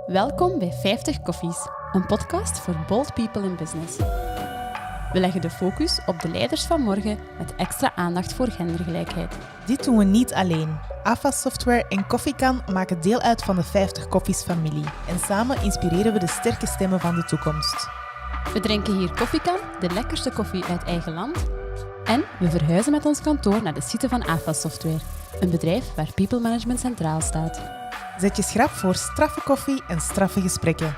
Welkom bij 50 Koffies, een podcast voor bold people in business. We leggen de focus op de leiders van morgen met extra aandacht voor gendergelijkheid. Dit doen we niet alleen. AFA Software en Koffiekan maken deel uit van de 50 Koffies-familie. En samen inspireren we de sterke stemmen van de toekomst. We drinken hier Koffiekan, de lekkerste koffie uit eigen land. En we verhuizen met ons kantoor naar de site van AFA Software, een bedrijf waar people management centraal staat. Zet je schrap voor straffe koffie en straffe gesprekken.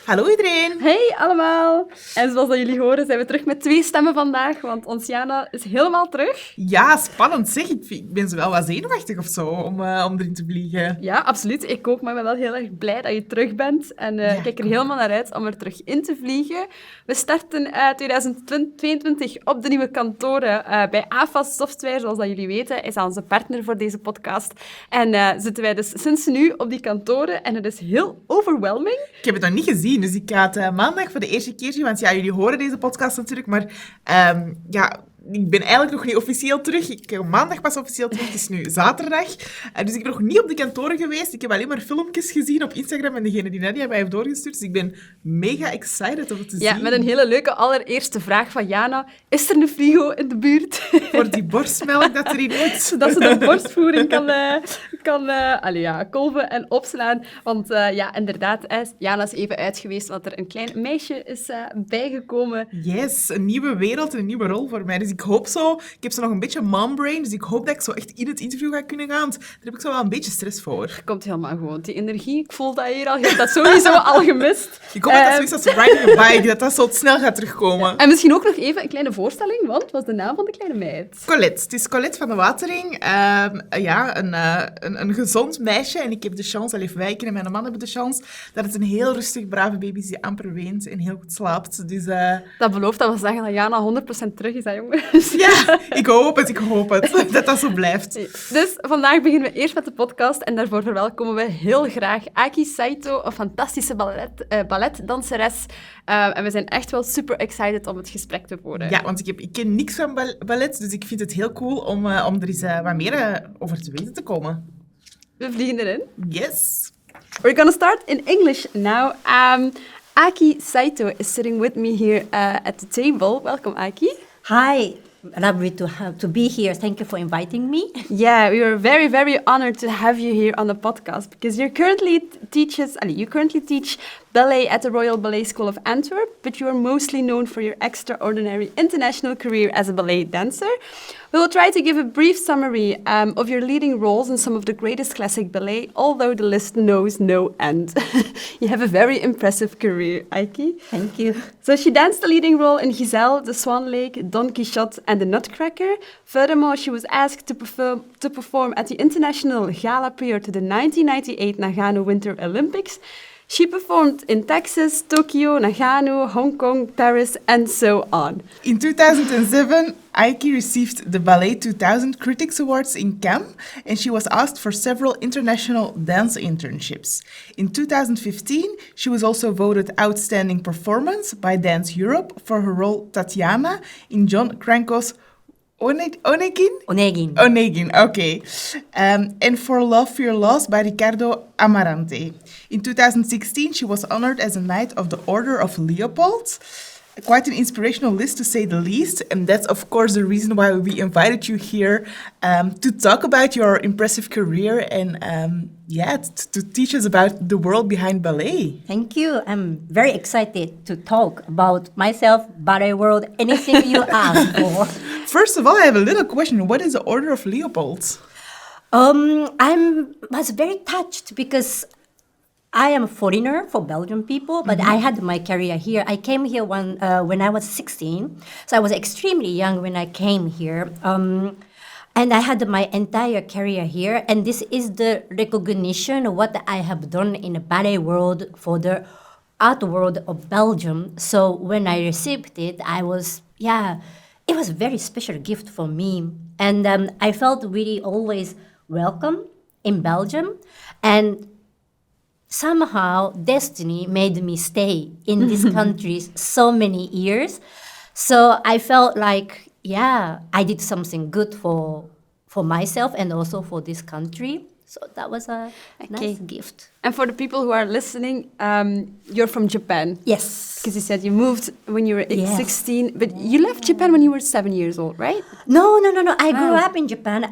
Hallo iedereen! Hey allemaal! En zoals dat jullie horen zijn we terug met 2 stemmen vandaag, want ons Jana is helemaal terug. Ja, spannend zeg. Ik ben zo wel wat zenuwachtig of zo om erin te vliegen. Ja, absoluut. Ik ook, maar ik ben wel heel erg blij dat je terug bent. En ik kijk er helemaal naar uit om er terug in te vliegen. We starten 2022 op de nieuwe kantoren bij AFA Software. Zoals dat jullie weten, is onze partner voor deze podcast. En zitten wij dus sinds nu op die kantoren. En het is heel overwhelming. Ik heb het nog niet gezien, dus ik ga het maandag voor de eerste keer zien. Want ja, jullie horen deze podcast natuurlijk, maar ik ben eigenlijk nog niet officieel terug. Ik ben maandag pas officieel terug. Het is nu zaterdag. Dus ik ben nog niet op de kantoren geweest. Ik heb alleen maar filmpjes gezien op Instagram en degene die Nadia mij heeft doorgestuurd. Dus ik ben mega excited om het te zien. Ja, met een hele leuke allereerste vraag van Jana. Is er een frigo in de buurt? Voor die borstmelk dat erin moet. Zodat ze de borstvoeding kan kolven en opslaan. Want inderdaad, Jana is even uit geweest, want er een klein meisje is bijgekomen. Yes, een nieuwe wereld en een nieuwe rol voor mij. Dus ik hoop zo, ik heb zo nog een beetje mombrain, dus ik hoop dat ik zo echt in het interview ga kunnen gaan. Want daar heb ik zo wel een beetje stress voor. Komt helemaal gewoon. Die energie, ik voel dat hier al. Je hebt dat sowieso al gemist. Ik hoop dat dat zoiets als riding a bike, dat zo snel gaat terugkomen. En misschien ook nog even een kleine voorstelling, want wat was de naam van de kleine meid? Colette. Het is Colette van de Watering. Een gezond meisje. En ik heb de chance, wij en mijn man hebben de chance, dat het een heel rustig, brave baby is die amper weent en heel goed slaapt. Dus, Dat belooft dat we zeggen dat Jana 100% terug is, hè, jongens? Ja, ik hoop het. Dat dat zo blijft. Dus vandaag beginnen we eerst met de podcast en daarvoor verwelkomen we heel graag Aki Saito, een fantastische balletdanseres. En we zijn echt wel super excited om het gesprek te voeren. Ja, want ik ken niks van ballet, dus ik vind het heel cool om er eens wat meer over te weten te komen. We vliegen erin. Yes. We're gonna start in English now. Aki Saito is sitting with me here at the table. Welcome, Aki. Hi, lovely to be here. Thank you for inviting me. Yeah, we are very, very honored to have you here on the podcast because you currently teach ballet at the Royal Ballet School of Antwerp, but you are mostly known for your extraordinary international career as a ballet dancer. We will try to give a brief summary of your leading roles in some of the greatest classic ballet, although the list knows no end. You have a very impressive career, Aki. Thank you. So she danced the leading role in Giselle, the Swan Lake, Don Quichote and The Nutcracker. Furthermore, she was asked to perform at the international gala prior to the 1998 Nagano Winter Olympics. She performed in Texas, Tokyo, Nagano, Hong Kong, Paris, and so on. In 2007, Aiki received the Ballet 2000 Critics Awards in Cannes, and she was asked for several international dance internships. In 2015, she was also voted Outstanding Performance by Dance Europe for her role Tatiana in John Cranko's Onegin? Onegin, okay. And for Love, Fear, Loss by Ricardo, Amarante. In 2016, she was honored as a Knight of the Order of Leopold. Quite an inspirational list, to say the least. And that's, of course, the reason why we invited you here to talk about your impressive career and, to teach us about the world behind ballet. Thank you. I'm very excited to talk about myself, ballet world, anything you ask for. First of all, I have a little question. What is the Order of Leopold? I was very touched because I am a foreigner for Belgian people, but I had my career here. I came here when I was 16, so I was extremely young when I came here. And I had my entire career here, and this is the recognition of what I have done in the ballet world for the art world of Belgium. So when I received it, it was a very special gift for me. And I felt really always welcome in Belgium. And somehow destiny made me stay in this country so many years. So I felt like, yeah, I did something good for myself and also for this country. So that was a nice gift. And for the people who are listening, you're from Japan. Yes. Because you said you moved when you were Yes. 16, but you left Japan when you were 7 years old, right? No. I grew up in Japan.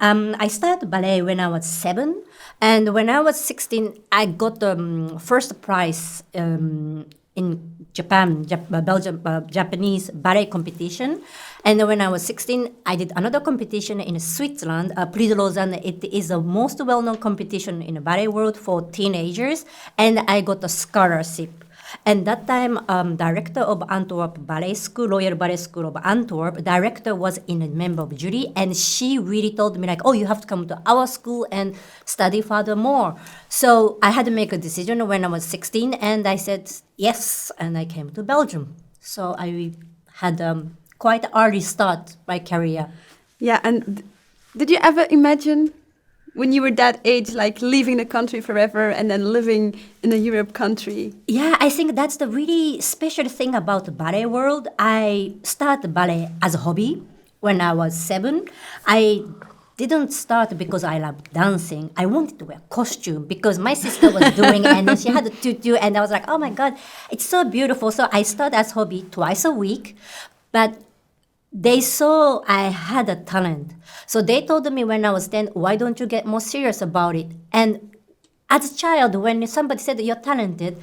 I started ballet when I was 7. And when I was 16, I got the first prize in Japan, Japanese ballet competition. And when I was 16, I did another competition in Switzerland, Prix de Lausanne. It is the most well-known competition in the ballet world for teenagers. And I got a scholarship. And that time, director of Antwerp Ballet School, Royal Ballet School of Antwerp, director was in a member of jury, and she really told me like, oh, you have to come to our school and study furthermore. So I had to make a decision when I was 16, and I said yes, and I came to Belgium. So I had quite early start my career. Yeah, and did you ever imagine when you were that age, like leaving the country forever and then living in a Europe country? Yeah, I think that's the really special thing about the ballet world. I started ballet as a hobby when I was 7. I didn't start because I loved dancing. I wanted to wear costume because my sister was doing it and then she had a tutu and I was like, oh my God, it's so beautiful. So I started as hobby twice a week, but they saw I had a talent. So they told me when I was 10, why don't you get more serious about it? And as a child, when somebody said you're talented,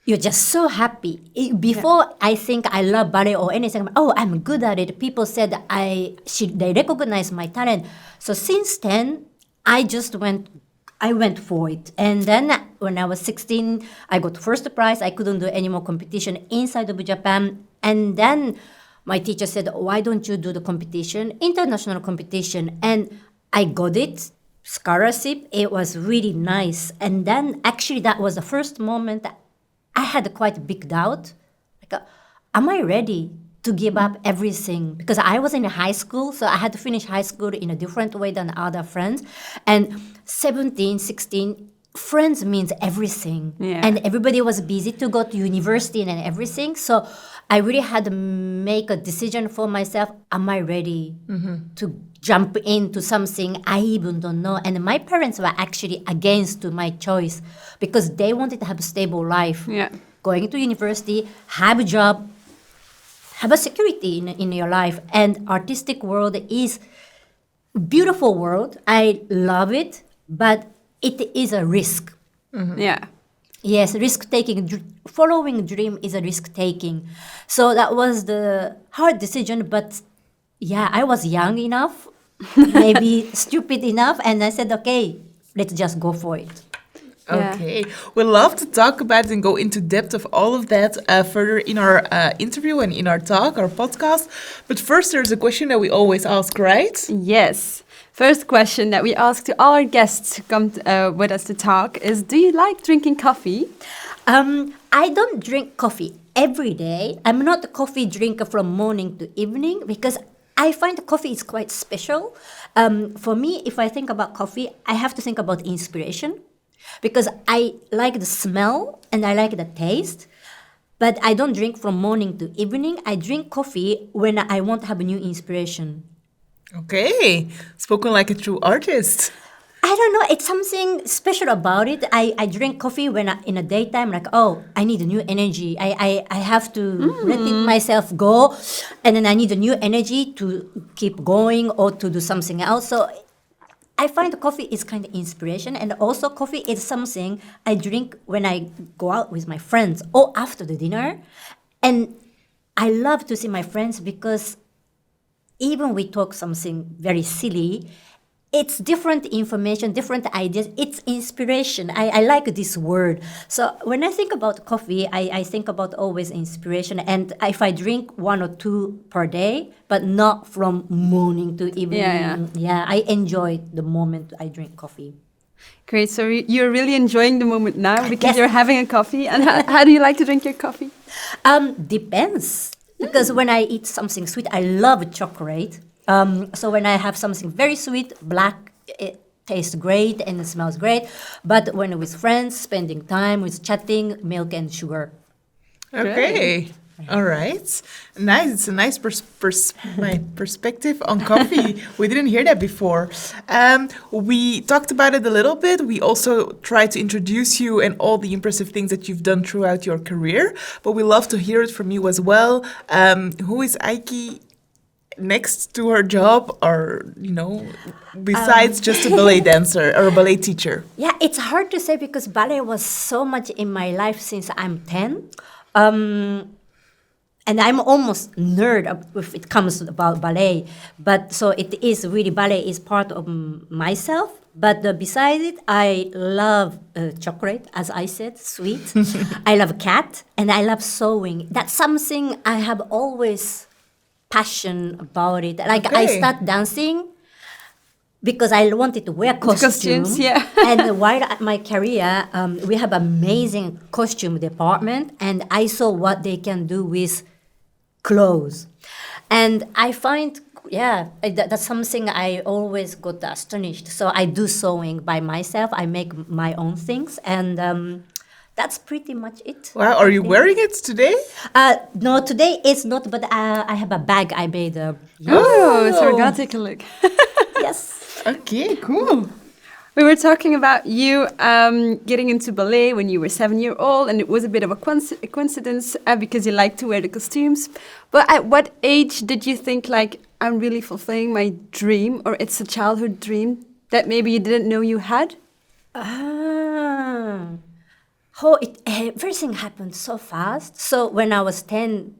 you're just so happy. Before I think I love ballet or anything, oh, I'm good at it. People said they recognize my talent. So since then, I went for it. And then when I was 16, I got first prize. I couldn't do any more competition inside of Japan. And then my teacher said, why don't you do the competition, international competition? And I got it, scholarship. It was really nice. And then actually that was the first moment that I had quite a big doubt. Like, am I ready to give up everything? Because I was in high school, so I had to finish high school in a different way than other friends. And 17, 16, friends means everything. Yeah. And everybody was busy to go to university and everything. So I really had to make a decision for myself. Am I ready to jump into something I even don't know? And my parents were actually against my choice because they wanted to have a stable life. Yeah. Going to university, have a job, have a security in your life. And artistic world is beautiful world. I love it, but it is a risk. Yeah. Yes, risk-taking. Following dream is a risk-taking. So that was the hard decision, but yeah, I was young enough, maybe stupid enough, and I said, okay, let's just go for it. Yeah. Okay, we'd love to talk about and go into depth of all of that further in our interview and in our talk, our podcast. But first, there's a question that we always ask, right? Yes. First question that we ask to all our guests who come with us to talk is, do you like drinking coffee? I don't drink coffee every day. I'm not a coffee drinker from morning to evening because I find coffee is quite special. For me, if I think about coffee, I have to think about inspiration because I like the smell and I like the taste. But I don't drink from morning to evening. I drink coffee when I want to have a new inspiration. Okay, spoken like a true artist. I don't know. It's something special about it. I drink coffee when in the daytime, like, oh, I need a new energy. I have to let it myself go. And then I need a new energy to keep going or to do something else. So I find coffee is kind of inspiration. And also coffee is something I drink when I go out with my friends or after the dinner. And I love to see my friends because even we talk something very silly, it's different information, different ideas. It's inspiration. I like this word. So when I think about coffee, I think about always inspiration. And if I drink 1 or 2 per day, but not from morning to evening. Yeah, I enjoy the moment I drink coffee. Great. So you're really enjoying the moment now because Yes. you're having a coffee. And how do you like to drink your coffee? Depends. Because when I eat something sweet, I love chocolate. So when I have something very sweet, black, it tastes great and it smells great. But when with friends, spending time with chatting, milk and sugar. Okay. All right. Nice. It's a nice my perspective on coffee. We didn't hear that before. We talked about it a little bit. We also tried to introduce you and all the impressive things that you've done throughout your career. But we love to hear it from you as well. Who is Aiki next to her job, or besides just a ballet dancer or a ballet teacher? Yeah, it's hard to say because ballet was so much in my life since I'm 10. And I'm almost nerd if it comes about ballet. But so it is really, ballet is part of myself. But besides it, I love chocolate, as I said, sweet. I love cat, and I love sewing. That's something I have always passion about it. Like I start dancing because I wanted to wear costumes. Yeah. And while at my career, we have amazing costume department, and I saw what they can do with clothes. And I find, that's something I always got astonished. So I do sewing by myself. I make my own things, and that's pretty much it. Wow, are you wearing it today? No, today it's not, but I have a bag I made. Oh, so we're gonna take a look. Yes. Okay, cool. We were talking about you getting into ballet when you were 7 years old, and it was a bit of a coincidence because you like to wear the costumes. But at what age did you think, like, I'm really fulfilling my dream, or it's a childhood dream that maybe you didn't know you had? Everything happened so fast. So when I was 10,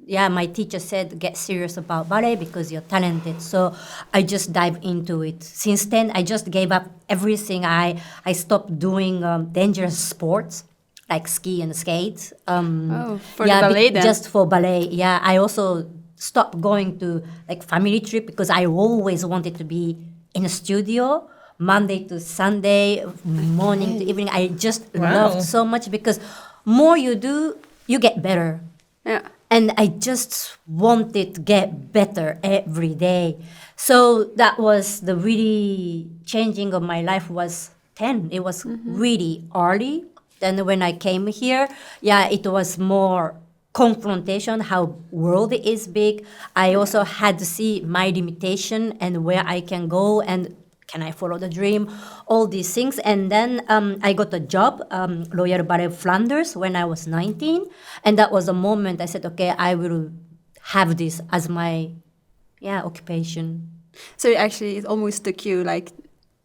my teacher said, get serious about ballet because you're talented. So I just dived into it. Since then, I just gave up everything. I stopped doing dangerous sports like ski and skate. For the ballet then? Just for ballet. Yeah, I also stopped going to like family trip because I always wanted to be in a studio Monday to Sunday, morning to evening. I just loved so much because more you do, you get better. Yeah. And I just wanted to get better every day. So that was the really changing of my life was 10. It was really early. Then when I came here, it was more confrontation, how world is big. I also had to see my limitation and where I can go and can I follow the dream, all these things. And then I got a job, Royal Ballet Flanders, when I was 19. And that was the moment I said, okay, I will have this as my occupation. So it almost took you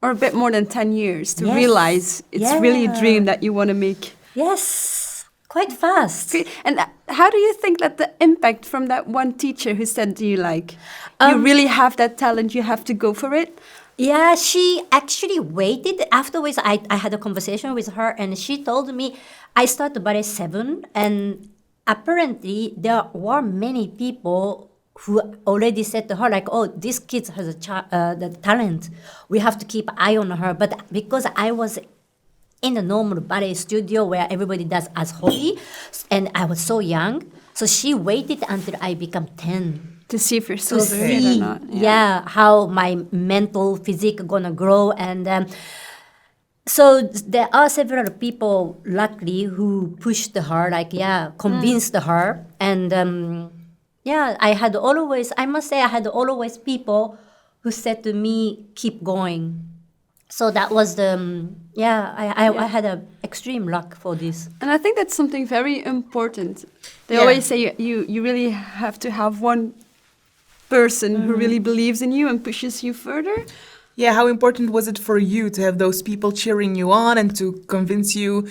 or a bit more than 10 years to realize it's really a dream that you want to make. Yes, quite fast. And how do you think that the impact from that one teacher who said to you, you really have that talent, you have to go for it? Yeah, she actually waited. Afterwards, I had a conversation with her, and she told me, I started ballet 7, and apparently there were many people who already said to her, this kid has the talent. We have to keep an eye on her. But because I was in a normal ballet studio where everybody does as hobby, and I was so young, so she waited until I become 10. To see if you're still doing it or not. Yeah, how my mental physique gonna grow. And so there are several people, luckily, who pushed her, convinced her. And I had always people who said to me, keep going. So that was I had an extreme luck for this. And I think that's something very important. They always say you really have to have one person who really believes in you and pushes you further. Yeah, how important was it for you to have those people cheering you on and to convince you,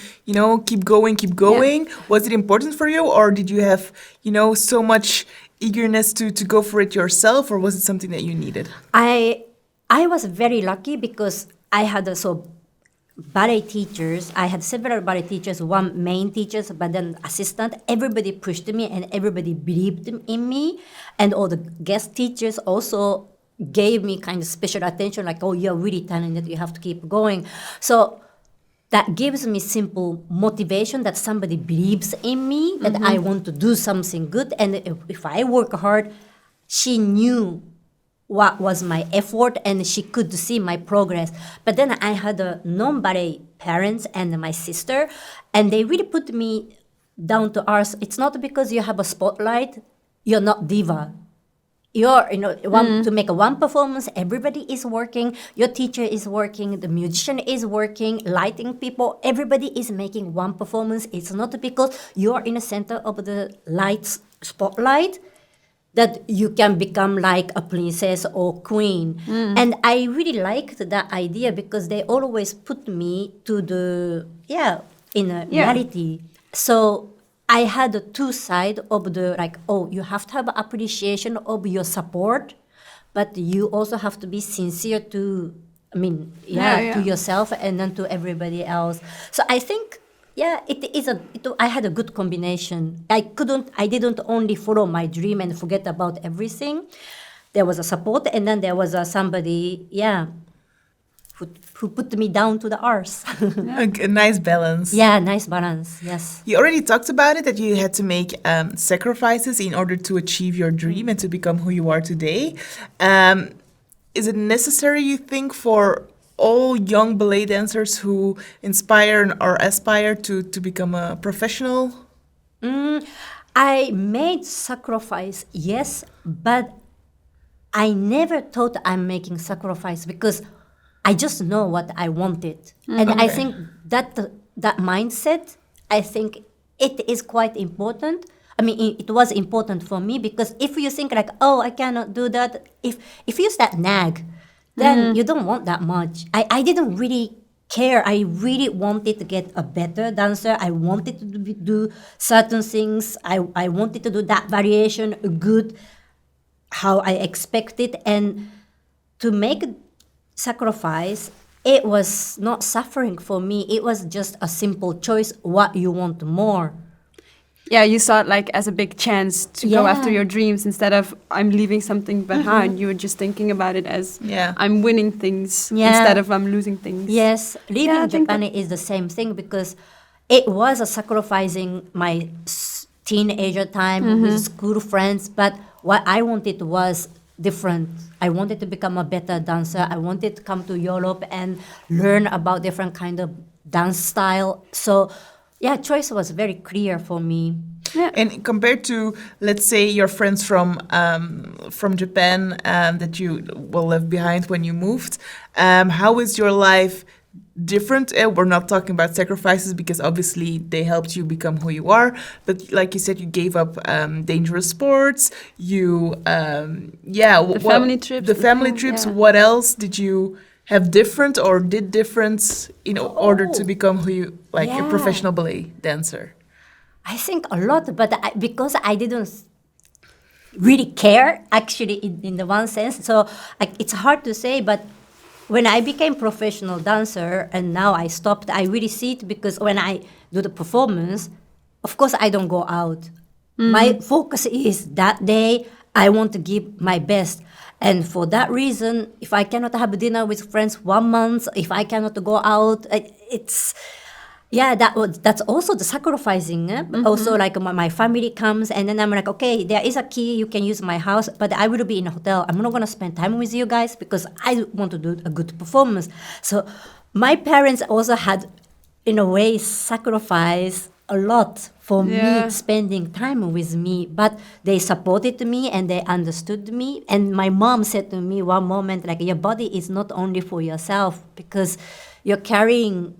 keep going, keep going? Yeah. Was it important for you, or did you have, so much eagerness to go for it yourself, or was it something that you needed? I was very lucky because I had ballet teachers. I had several ballet teachers, one main teachers, but then assistant. Everybody pushed me and everybody believed in me. And all the guest teachers also gave me kind of special attention, you're really talented, you have to keep going. So that gives me simple motivation that somebody believes in me, that I want to do something good. And if I work hard, she knew what was my effort, and she could see my progress. But then I had a non-ballet parents and my sister, and they really put me down to earth. It's not because you have a spotlight, you're not diva. You're, want to make one performance, everybody is working, your teacher is working, the musician is working, lighting people, everybody is making one performance. It's not because you're in the center of the lights spotlight that you can become like a princess or queen. And I really liked that idea because they always put me to the, in a reality. So I had the two sides of the, like, you have to have appreciation of your support, but you also have to be sincere to, to yourself and then to everybody else. So I think, I had a good combination. I didn't only follow my dream and forget about everything. There was a support, and then there was somebody, who put me down to the earth. A nice balance. Yeah, nice balance, yes. You already talked about it, that you had to make sacrifices in order to achieve your dream and to become who you are today. Is it necessary, you think, for all young ballet dancers who inspire or aspire to become a professional? I made sacrifice, yes, but I never thought I'm making sacrifice because I just know what I wanted. And I think that mindset, I think it is quite important. It was important for me because if you think like, I cannot do that, if you start nag, then you don't want that much. I didn't really care. I really wanted to get a better dancer. I wanted to do certain things. I wanted to do that variation good, how I expected. And to make sacrifice, it was not suffering for me. It was just a simple choice, what you want more. Yeah, you saw it like as a big chance to go after your dreams instead of I'm leaving something behind. You were just thinking about it as I'm winning things instead of I'm losing things. Yes, leaving Japan is the same thing because it was a sacrificing my teenager time with school friends, but what I wanted was different. I wanted to become a better dancer. I wanted to come to Europe and learn about different kind of dance style. So, choice was very clear for me. Yeah. And compared to, let's say, your friends from Japan that you left behind when you moved, how is your life different? We're not talking about sacrifices because obviously they helped you become who you are. But like you said, you gave up dangerous sports. You, family trips. The family trips. Yeah. What else did you have different or did different in order to become who you, like a professional ballet dancer? I think a lot, but because I didn't really care, actually, in the one sense. So it's hard to say, but when I became professional dancer and now I stopped, I really see it because when I do the performance, of course I don't go out. My focus is that day I want to give my best. And for that reason, if I cannot have dinner with friends 1 month, if I cannot go out, that's also the sacrificing. Also, like my family comes and then I'm like, okay, there is a key, you can use my house, but I will be in a hotel. I'm not going to spend time with you guys because I want to do a good performance. So my parents also had, in a way, sacrificed a lot for me spending time with me, but they supported me and they understood me. And my mom said to me one moment, like, your body is not only for yourself because you're carrying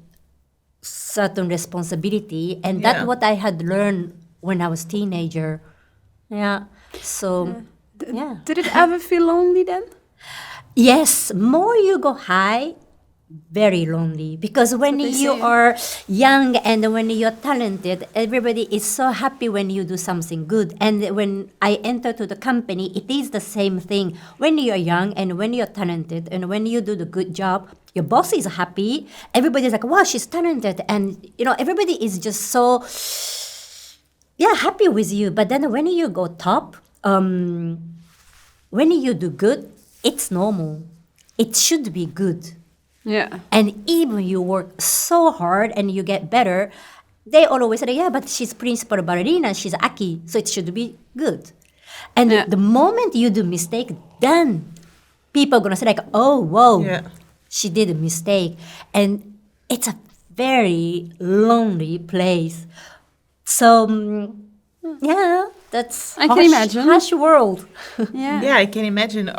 certain responsibility, and that's what I had learned when I was teenager. Did it ever feel lonely then? Yes, more you go high, very lonely, because when you are young and when you're talented, everybody is so happy when you do something good. And when I enter to the company, it is the same thing. When you're young and when you're talented and when you do the good job, your boss is happy. Everybody's like, wow, she's talented. And, everybody is just so, happy with you. But then when you go top, when you do good, it's normal. It should be good. Yeah. And even you work so hard and you get better, they always say, but she's principal ballerina, she's Aki, so it should be good. And the moment you do mistake, then people are going to say like, oh, whoa, she did a mistake. And it's a very lonely place. So, yeah, that's I can imagine. harsh world. Yeah. Yeah, I can imagine.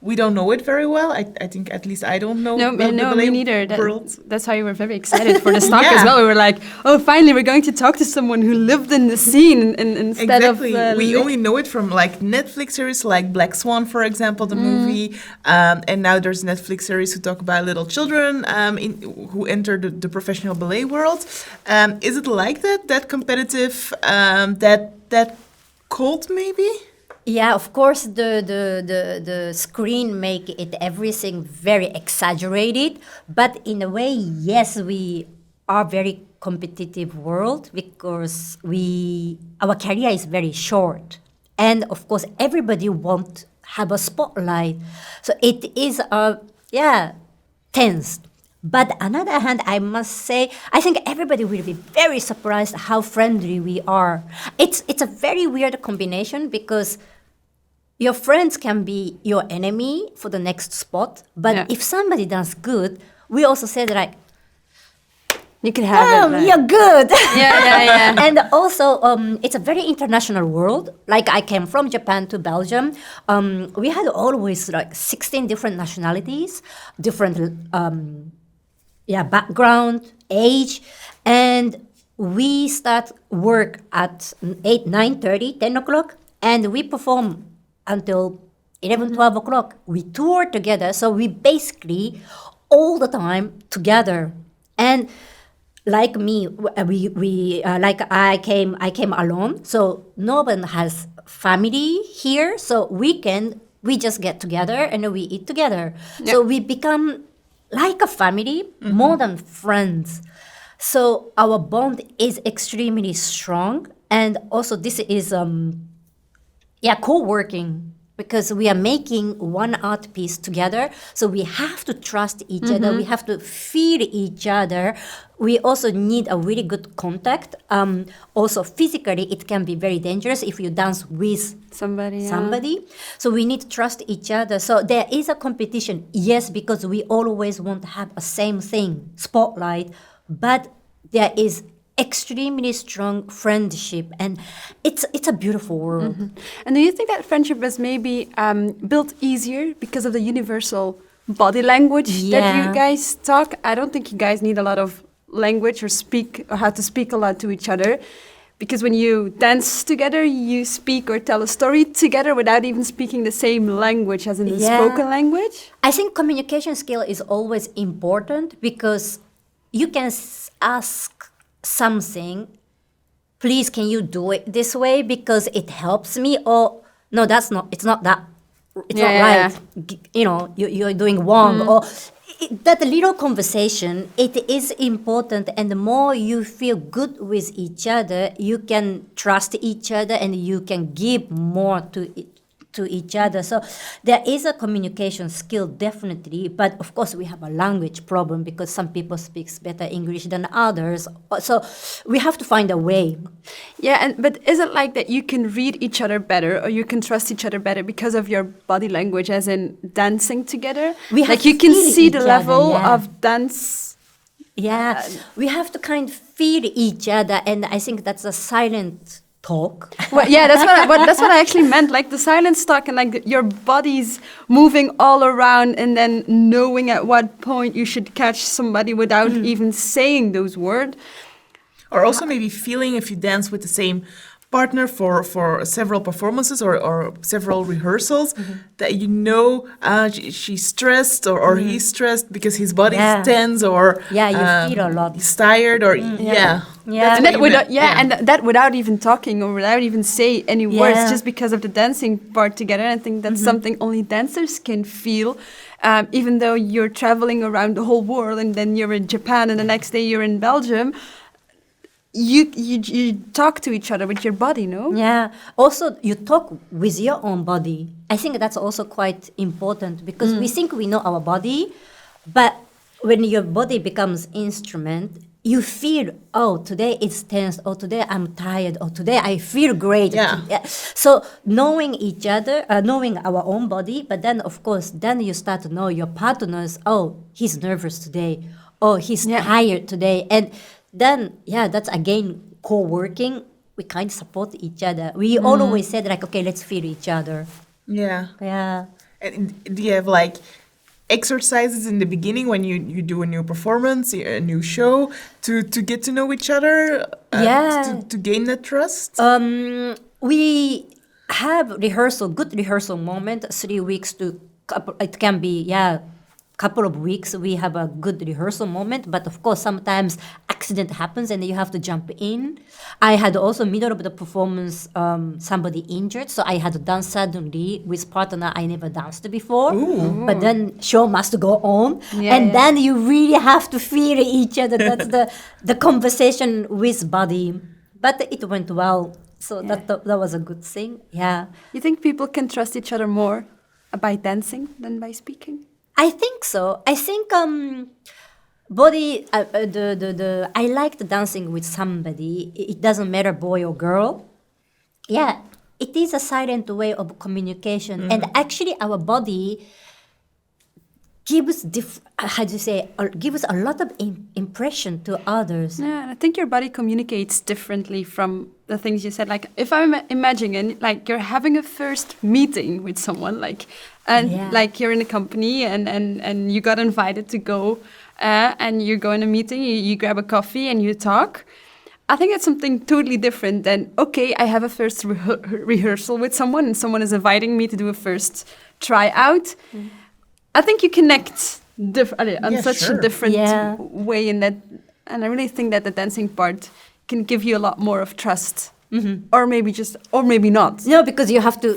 We don't know it very well. I think at least I don't know. No, the no, ballet me neither. world. That's why we were very excited for this talk as Yeah. well. We were like, oh, finally, we're going to talk to someone who lived in the scene instead Exactly. of... We only know it from like Netflix series like Black Swan, for example, the movie. And now there's Netflix series who talk about little children who enter the professional ballet world. Is it like that competitive, that cold maybe? Yeah, of course, the screen make it everything very exaggerated, but in a way, yes, we are very competitive world because our career is very short, and of course, everybody want have a spotlight, so it is tense. But on the other hand, I must say, I think everybody will be very surprised how friendly we are. It's a very weird combination because your friends can be your enemy for the next spot, but Yeah. if somebody does good, we also say that like, You can have it. you're good. Yeah. And also, it's a very international world. Like I came from Japan to Belgium. We had always like 16 different nationalities, different background, age, and we start work at 8, 9:30, 10 o'clock, and we perform until 11, 12 o'clock. We tour together, so we basically all the time together. And like me, I came alone, so no one has family here, so we just get together and we eat together. So we become like a family, more than friends. So our bond is extremely strong, and also this is co-working because we are making one art piece together. So we have to trust each other. We have to feel each other. We also need a really good contact. Also physically, it can be very dangerous if you dance with somebody. So we need to trust each other. So there is a competition, yes, because we always want to have a same thing, spotlight, but there is extremely strong friendship, and it's a beautiful world. And do you think that friendship was maybe built easier because of the universal body language that you guys talk? I don't think you guys need a lot of language or how to speak a lot to each other, because when you dance together, you speak or tell a story together without even speaking the same language as in the spoken language. I think communication skill is always important because you can ask something, please can you do it this way because it helps me, or no, it's not right. You're doing wrong, or that little conversation, it is important, and the more you feel good with each other, you can trust each other and you can give more to each other. So there is a communication skill, definitely, but of course we have a language problem because some people speak better English than others. So we have to find a way. Yeah, but is it like that you can read each other better or you can trust each other better because of your body language, as in dancing together? Like you can see the level of dance. Yeah, we have to kind of feel each other, and I think that's a silent talk. Well, yeah, that's what I actually meant. Like the silence talk, and like your body's moving all around, and then knowing at what point you should catch somebody without even saying those words. Or also maybe feeling if you dance with the same partner for several performances or several rehearsals, that she's stressed or he's stressed because his body's tense, or you feel a lot. He's tired, or And that without even talking or without even say any words, just because of the dancing part together. I think that's something only dancers can feel, even though you're traveling around the whole world and then you're in Japan and the next day you're in Belgium. You talk to each other with your body, no? Yeah. Also, you talk with your own body. I think that's also quite important because we think we know our body, but when your body becomes instrument, you feel, oh, today it's tense, or today I'm tired, or today I feel great. Yeah. So knowing each other, knowing our own body, but then of course, then you start to know your partners. Oh, he's nervous today. Oh, he's tired today, and then, that's again co-working, we kind of support each other. We always said like, okay, let's feed each other. Yeah. Yeah. And do you have like exercises in the beginning when you do a new performance, a new show, to get to know each other? To gain that trust? We have good rehearsal moment, 3 weeks to it can be, couple of weeks we have a good rehearsal moment, but of course sometimes accident happens and you have to jump in. I had also middle of the performance somebody injured, so I had to dance suddenly with partner I never danced before. But then show must go on, then you really have to feel each other. That's the conversation with body, but it went well, so that was a good thing. You think people can trust each other more by dancing than by speaking? I think so. I think body. I liked dancing with somebody. It doesn't matter boy or girl. Yeah, it is a silent way of communication, and actually our body gives gives a lot of impression to others. Yeah, and I think your body communicates differently from the things you said. Like if I'm imagining like you're having a first meeting with someone, like like you're in a company and you got invited to go and you go in a meeting, you grab a coffee and you talk. I think it's something totally different than, okay, I have a first rehearsal with someone and someone is inviting me to do a first tryout. I think you connect on such a different way in that, and I really think that the dancing part can give you a lot more of trust, or maybe not. No, because you have to,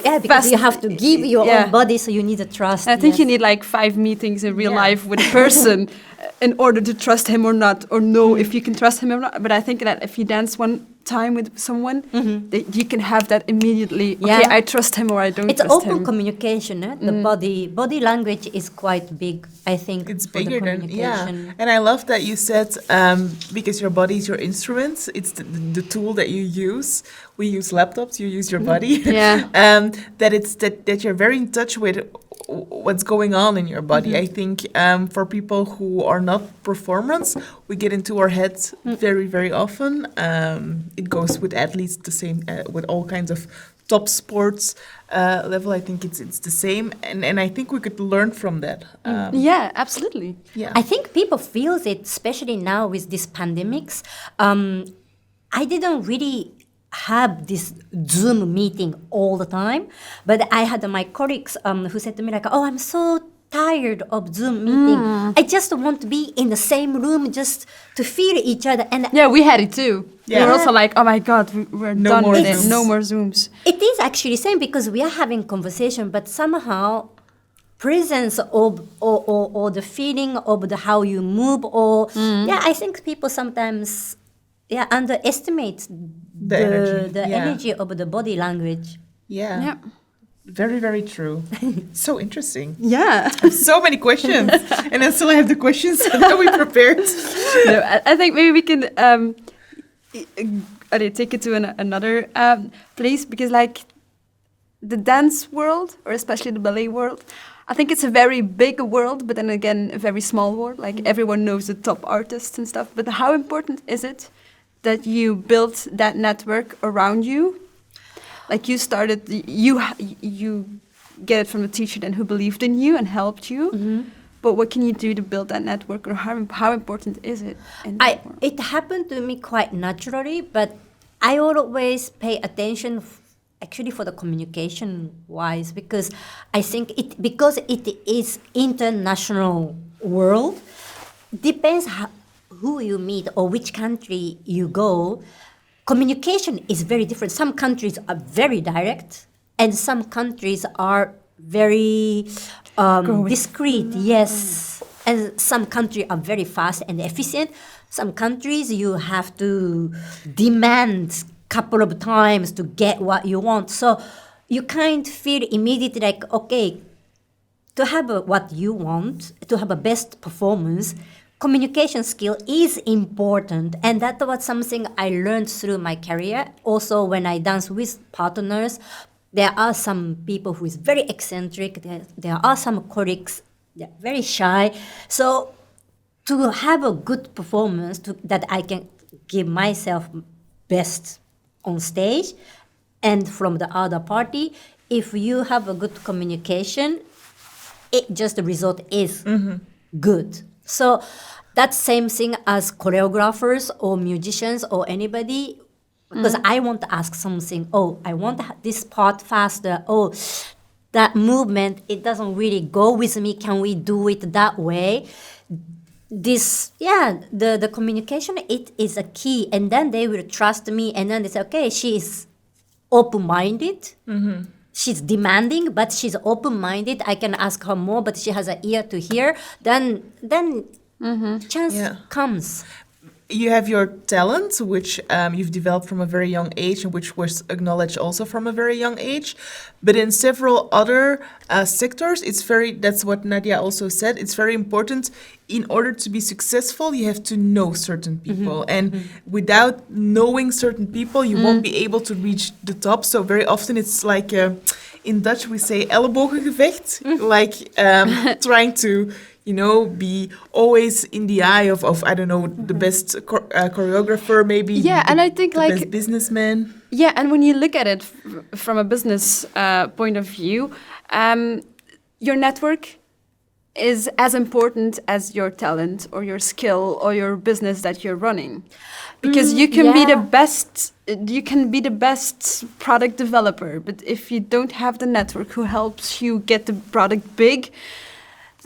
you have to give your own body, so you need a trust. I think you need like 5 meetings in real life with a person in order to trust him or not, or know if you can trust him or not. But I think that if you dance one time with someone, that you can have that immediately. Okay, I trust him or I don't trust him. It's open communication. The body language is quite big, I think. It's for bigger the than, and I love that you said, because your body is your instrument, it's the tool that you use. We use laptops, you use your body. That you're very in touch with what's going on in your body. I think for people who are not performers, we get into our heads very, very often. It goes with athletes the same, with all kinds of top sports level. I think it's the same, and I think we could learn from that. Yeah, absolutely. Yeah, I think people feel it, especially now with these pandemics. I didn't really have this Zoom meeting all the time, but I had my colleagues who said to me like, "Oh, I'm so tired of Zoom meeting. I just want to be in the same room just to feel each other." And we had it too. We were also like, "Oh my God, we're done with it. No more Zooms." It is actually same because we are having conversation, but somehow presence of or the feeling of the how you move or I think people sometimes underestimate the energy of the body language. Yeah. Very, very true. So interesting. Yeah. I have so many questions. And then still I have the questions that we prepared. No, I think maybe we can take it to another place, because like the dance world, or especially the ballet world, I think it's a very big world, but then again, a very small world. Like everyone knows the top artists and stuff. But how important is it that you built that network around you? Like you started, you get it from the teacher then who believed in you and helped you. But what can you do to build that network, or how important is it? It happened to me quite naturally, but I always pay attention actually for the communication wise, because I think because it is international world, depends who you meet or which country you go. Communication is very different. Some countries are very direct, and some countries are very discreet. Yes, and some countries are very fast and efficient. Some countries you have to demand couple of times to get what you want. So you kind of feel immediately like, okay, to have what you want, to have a best performance, communication skill is important, and that was something I learned through my career. Also, when I dance with partners, there are some people who is very eccentric. There are some colleagues they're very shy. So to have a good performance that I can give myself best on stage, and from the other party, if you have a good communication, the result is good. So that's same thing as choreographers or musicians or anybody, because I want to ask something. Oh, I want this part faster. Oh, that movement, it doesn't really go with me. Can we do it that way? The communication, it is a key. And then they will trust me. And then they say, okay, she is open-minded. She's demanding, but she's open-minded. I can ask her more, but she has an ear to hear. Then chance comes. You have your talent, which you've developed from a very young age and which was acknowledged also from a very young age. But in several other sectors, that's what Nadia also said, it's very important. In order to be successful, you have to know certain people. And without knowing certain people, you won't be able to reach the top. So very often it's like, in Dutch we say ellebogengevecht, like trying to be always in the eye of I don't know, the best choreographer, maybe. Yeah, and I think the like best businessman. Yeah, and when you look at it from a business point of view, your network is as important as your talent or your skill or your business that you're running, because you can be the best. You can be the best product developer, but if you don't have the network who helps you get the product big,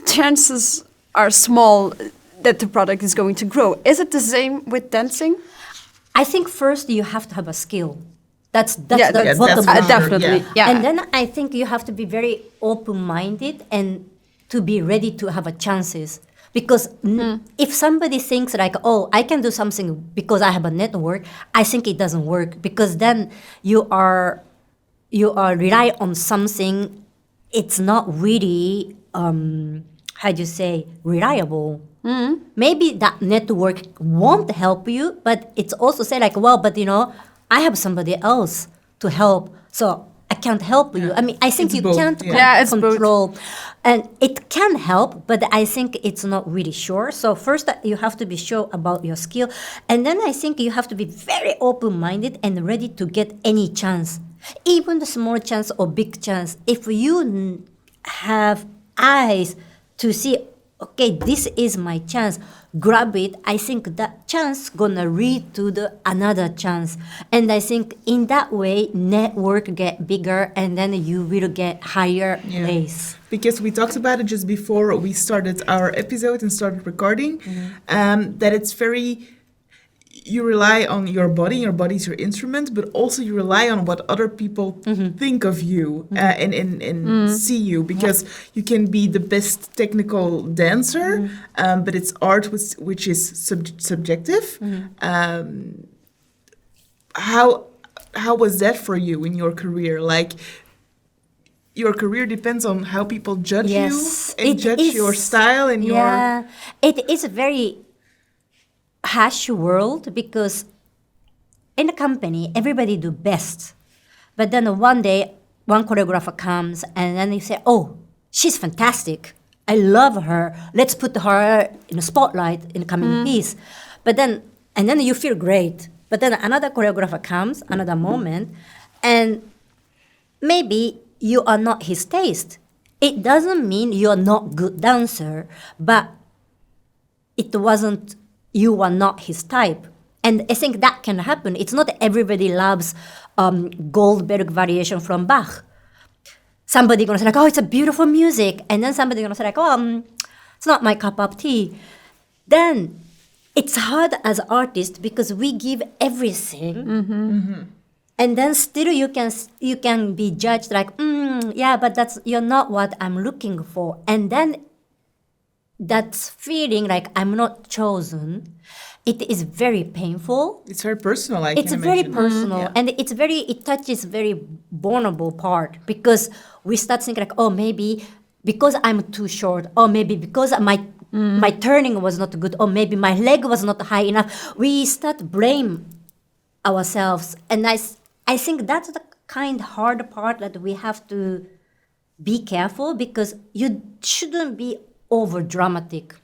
chances are small that the product is going to grow. Is it the same with dancing? I think first you have to have a skill. That's that's definitely. Yeah. And then I think you have to be very open-minded and to be ready to have a chances. Because if somebody thinks like, oh, I can do something because I have a network, I think it doesn't work, because then you are rely on something. It's not really reliable. Maybe that network won't help you, but it's also say like, well, but I have somebody else to help, so I can't help you. I mean, I think you can't control. And it can help, but I think it's not really sure. So first you have to be sure about your skill. And then I think you have to be very open-minded and ready to get any chance. Even the small chance or big chance. If you have eyes to see, okay, this is my chance, grab it. I think that chance gonna lead to another chance. And I think in that way, network get bigger and then you will get higher place. Because we talked about it just before we started our episode and started recording, that it's very... You rely on your body is your instrument, but also you rely on what other people think of you and see you, because you can be the best technical dancer, but it's art which is subjective. How was that for you in your career? Like, your career depends on how people judge you and judge your style and your... Yeah, it is a very harsh world, because in a company, everybody do best. But then one day, one choreographer comes and then they say, oh, she's fantastic. I love her. Let's put her in the spotlight in the coming piece. But then, and then you feel great. But then another choreographer comes, another moment, and maybe you are not his taste. It doesn't mean you're not good dancer, but you are not his type. And I think that can happen. It's not everybody loves Goldberg variation from Bach. Somebody gonna say like, oh, it's a beautiful music. And then somebody gonna say like, oh, it's not my cup of tea. Then it's hard as artists because we give everything. And then still you can be judged like, yeah, but you're not what I'm looking for. And then that feeling like I'm not chosen, it is very painful. It's very personal, It's very personal, and it touches very vulnerable part, because we start thinking like, oh, maybe because I'm too short, or maybe because my turning was not good, or maybe my leg was not high enough. We start blame ourselves, and I think that's the hard part that we have to be careful, because you shouldn't be over dramatic,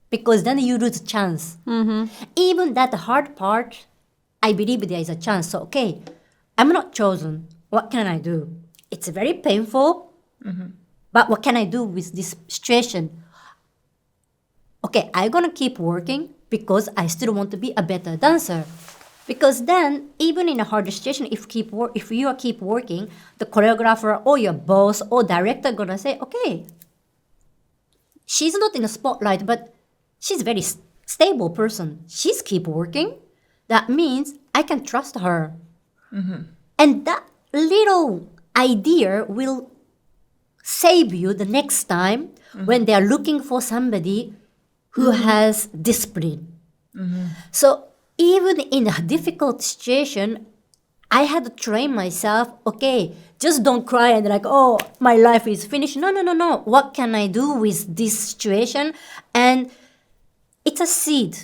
because then you lose chance. Even that hard part, I believe there is a chance. So, okay, I'm not chosen. What can I do? It's very painful, but what can I do with this situation? Okay, I'm going to keep working because I still want to be a better dancer. Because then, even in a harder situation, if you keep working, the choreographer or your boss or director going to say, okay, she's not in the spotlight, but she's a very stable person. She's keep working. That means I can trust her. And that little idea will save you the next time when they're looking for somebody who has discipline. So even in a difficult situation, I had to train myself, okay, just don't cry and like, oh, my life is finished. No. What can I do with this situation? And it's a seed.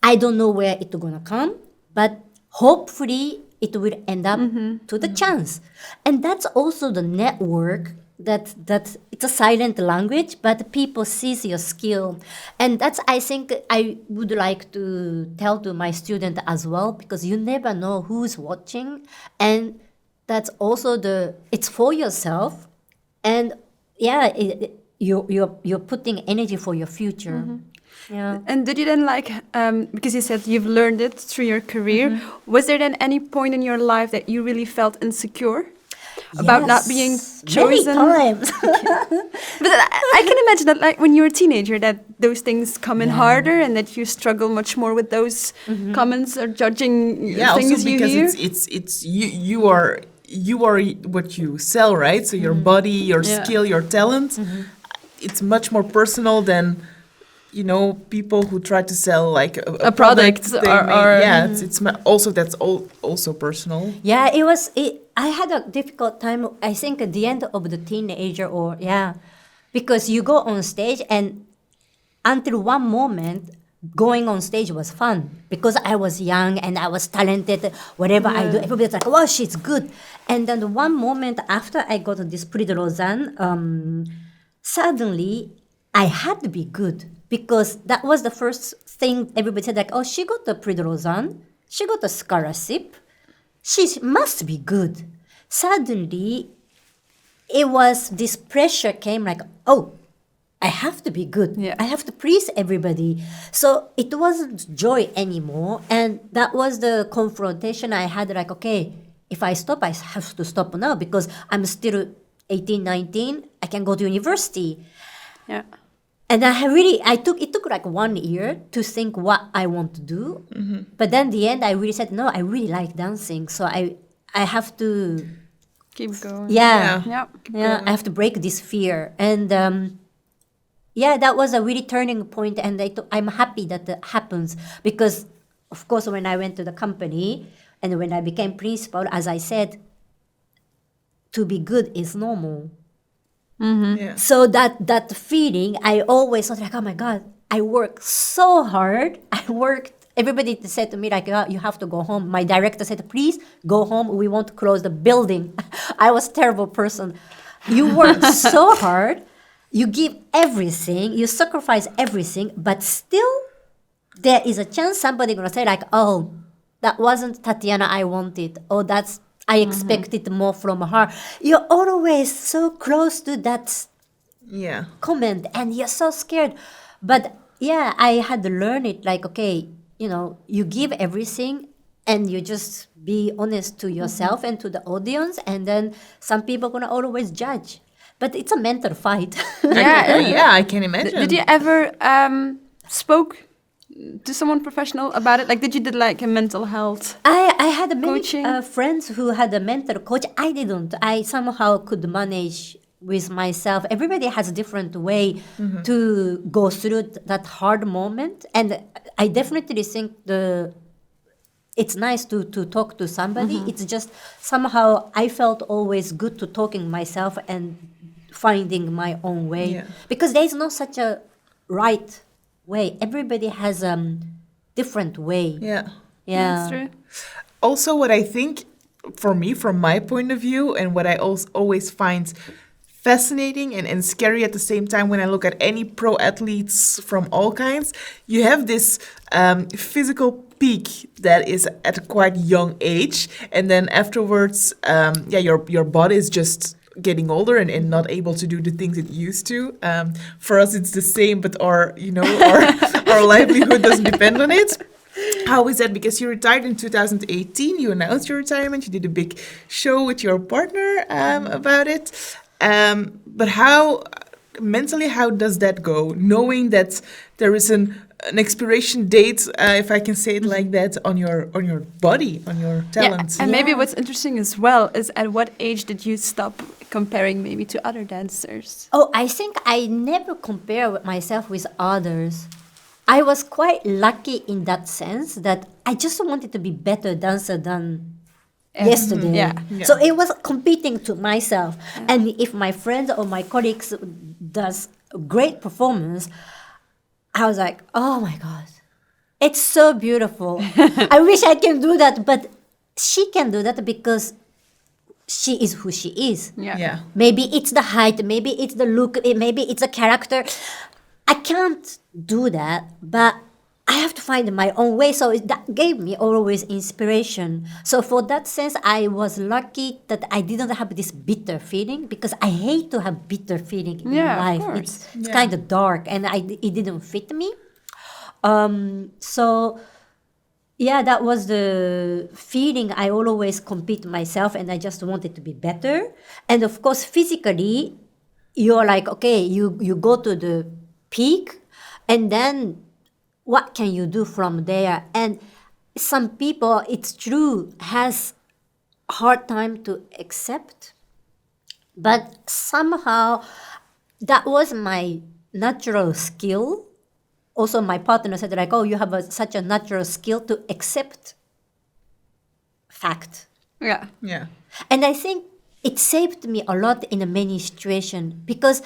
I don't know where it's going to come, but hopefully it will end up to the chance. And that's also the network that it's a silent language, but people sees your skill. And that's, I think, I would like to tell to my student as well, because you never know who's watching. And that's also it's for yourself. And yeah, you're putting energy for your future. Yeah. And did you then because you said you've learned it through your career, was there then any point in your life that you really felt insecure about not being chosen? Many times. But I can imagine that like when you're a teenager that those things come in harder and that you struggle much more with those comments or judging things also you because hear. it's you are what you sell, right? So your body, your skill, your talent, it's much more personal than people who try to sell like a product it's also that's also personal. Yeah, I had a difficult time, I think, at the end of the teenager because you go on stage and until one moment, going on stage was fun because I was young and I was talented. Whatever I do, everybody's like, wow, she's good. And then the one moment after I got this Prix de Lausanne, suddenly I had to be good. Because that was the first thing everybody said, like, oh, she got the Prix de Lausanne, she got a scholarship, she must be good. Suddenly, it was this pressure came like, oh, I have to be good. Yeah. I have to please everybody. So it wasn't joy anymore. And that was the confrontation I had, like, okay, if I stop, I have to stop now because I'm still 18, 19, I can go to university. Yeah. And it took like 1 year to think what I want to do. But then the end, I really said, no, I really like dancing. So I have to Keep going. Yeah. Yeah. I have to break this fear. And that was a really turning point. And I'm happy that happens because, of course, when I went to the company and when I became principal, as I said, to be good is normal. Yeah. So that feeling, I always thought like, oh my God, I worked so hard. Everybody said to me like, oh, you have to go home. My director said, please go home. We want to close the building. I was a terrible person. You work so hard. You give everything. You sacrifice everything. But still, there is a chance somebody going to say like, oh, that wasn't Tatiana I wanted. Oh, I expected more from her. You're always so close to that comment and you're so scared. But I had to learn it like, okay, you give everything and you just be honest to yourself and to the audience. And then some people are going to always judge. But it's a mental fight. I can imagine. Did you ever spoke to someone professional about it? Like, did you do like a mental health I had many coaching? friends who had a mental coach. I didn't. I somehow could manage with myself. Everybody has a different way to go through that hard moment. And I definitely think it's nice to talk to somebody. It's just somehow I felt always good to talking myself and finding my own way. Yeah. Because there is no such a right way. Everybody has a different way. Yeah. That's true. Also, what I think, for me, from my point of view, and what I always find fascinating and scary at the same time when I look at any pro athletes from all kinds, you have this physical peak that is at a quite young age, and then afterwards, your body is just getting older and not able to do the things it used to. For us, it's the same, but our livelihood doesn't depend on it. How is that? Because you retired in 2018, you announced your retirement, you did a big show with your partner about it. But how does that go? Knowing that there is an expiration date, if I can say it like that, on your body, on your talent. Yeah. And maybe what's interesting as well is at what age did you stop comparing maybe to other dancers? Oh, I think I never compare myself with others. I was quite lucky in that sense that I just wanted to be better dancer than yesterday. Yeah. So it was competing to myself. And if my friends or my colleagues does great performance, I was like, oh my God, it's so beautiful. I wish I can do that, but she can do that because she is who she is. Yeah. Maybe it's the height, maybe it's the look, maybe it's a character. I can't do that, but I have to find my own way. So that gave me always inspiration. So for that sense, I was lucky that I didn't have this bitter feeling, because I hate to have bitter feeling in life. Of It's course. kind of dark, and it didn't fit me. That was the feeling. I always compete myself, and I just wanted to be better. And of course, physically, you're like, okay, you go to the peak, and then what can you do from there? And some people, it's true, has a hard time to accept, but somehow that was my natural skill. Also, my partner said like, oh, you have such a natural skill to accept fact. Yeah. Yeah. And I think it saved me a lot in many situations, because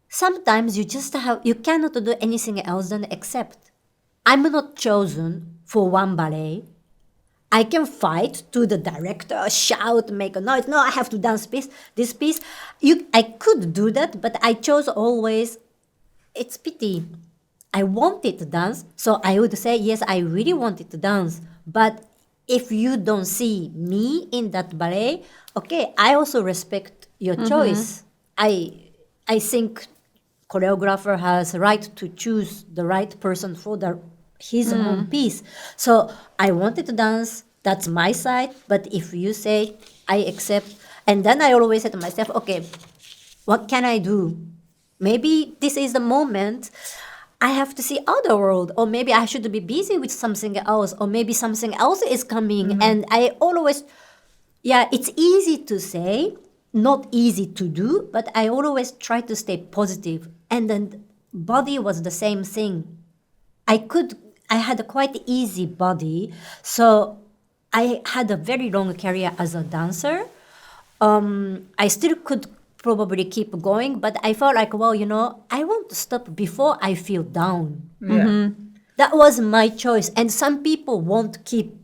sometimes you cannot do anything else than accept. I'm not chosen for one ballet. I can fight to the director, shout, make a noise. No, I have to dance this piece. I could do that, but I chose always, it's pity. I wanted to dance, so I would say, yes, I really wanted to dance. But if you don't see me in that ballet, okay, I also respect your choice. I think choreographer has right to choose the right person for his own piece. So I wanted to dance, that's my side, but if you say, I accept. And then I always say to myself, okay, what can I do? Maybe this is the moment I have to see other world, or maybe I should be busy with something else, or maybe something else is coming. And I always, it's easy to say, not easy to do, but I always try to stay positive. And then body was the same thing. I had a quite easy body, so I had a very long career as a dancer. I still could probably keep going, but I felt like, well, I want to stop before I feel down. Yeah. That was my choice. And some people won't keep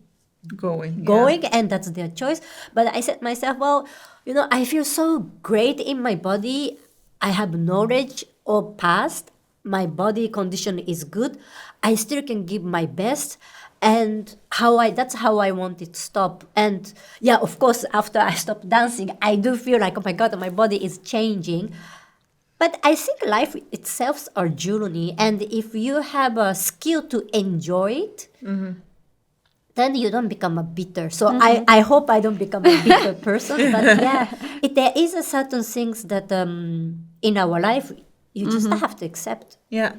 Going. and that's their choice. But I said myself, well, I feel so great in my body. I have knowledge of past. My body condition is good. I still can give my best. And that's how I wanted to stop. And of course, after I stopped dancing, I do feel like, oh my God, my body is changing. But I think life itself is a journey. And if you have a skill to enjoy it, then you don't become a bitter. So I hope I don't become a bitter person. But there is a certain things that in our life, you just have to accept. Yeah.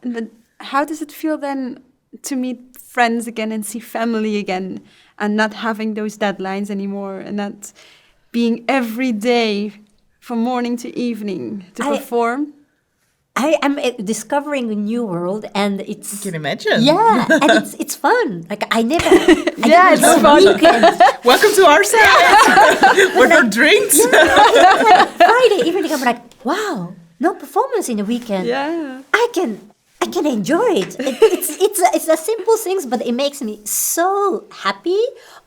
And then how does it feel then to meet friends again and see family again, and not having those deadlines anymore, and not being every day from morning to evening to perform? I am discovering a new world, and it's... You can imagine. Yeah, and it's fun. Like, I never... it's fun. Welcome to our side. With our drinks. Friday evening, I'm like, wow, no performance in the weekend. Yeah. I can enjoy it. It's the simple things, but it makes me so happy.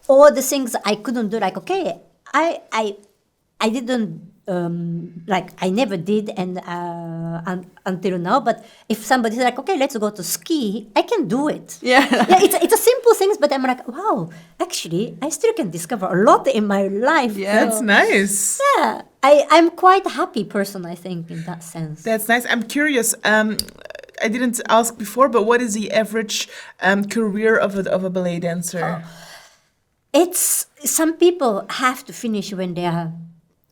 Or the things I couldn't do, like, okay, I didn't like I never did and until now. But if somebody's like, okay, let's go to ski, I can do it. Yeah. It's a simple things, but I'm like, wow, actually, I still can discover a lot in my life. Yeah. That's nice. Yeah, I'm quite happy person, I think, in that sense. That's nice. I'm curious. I didn't ask before, but what is the average career of a ballet dancer? It's some people have to finish when they are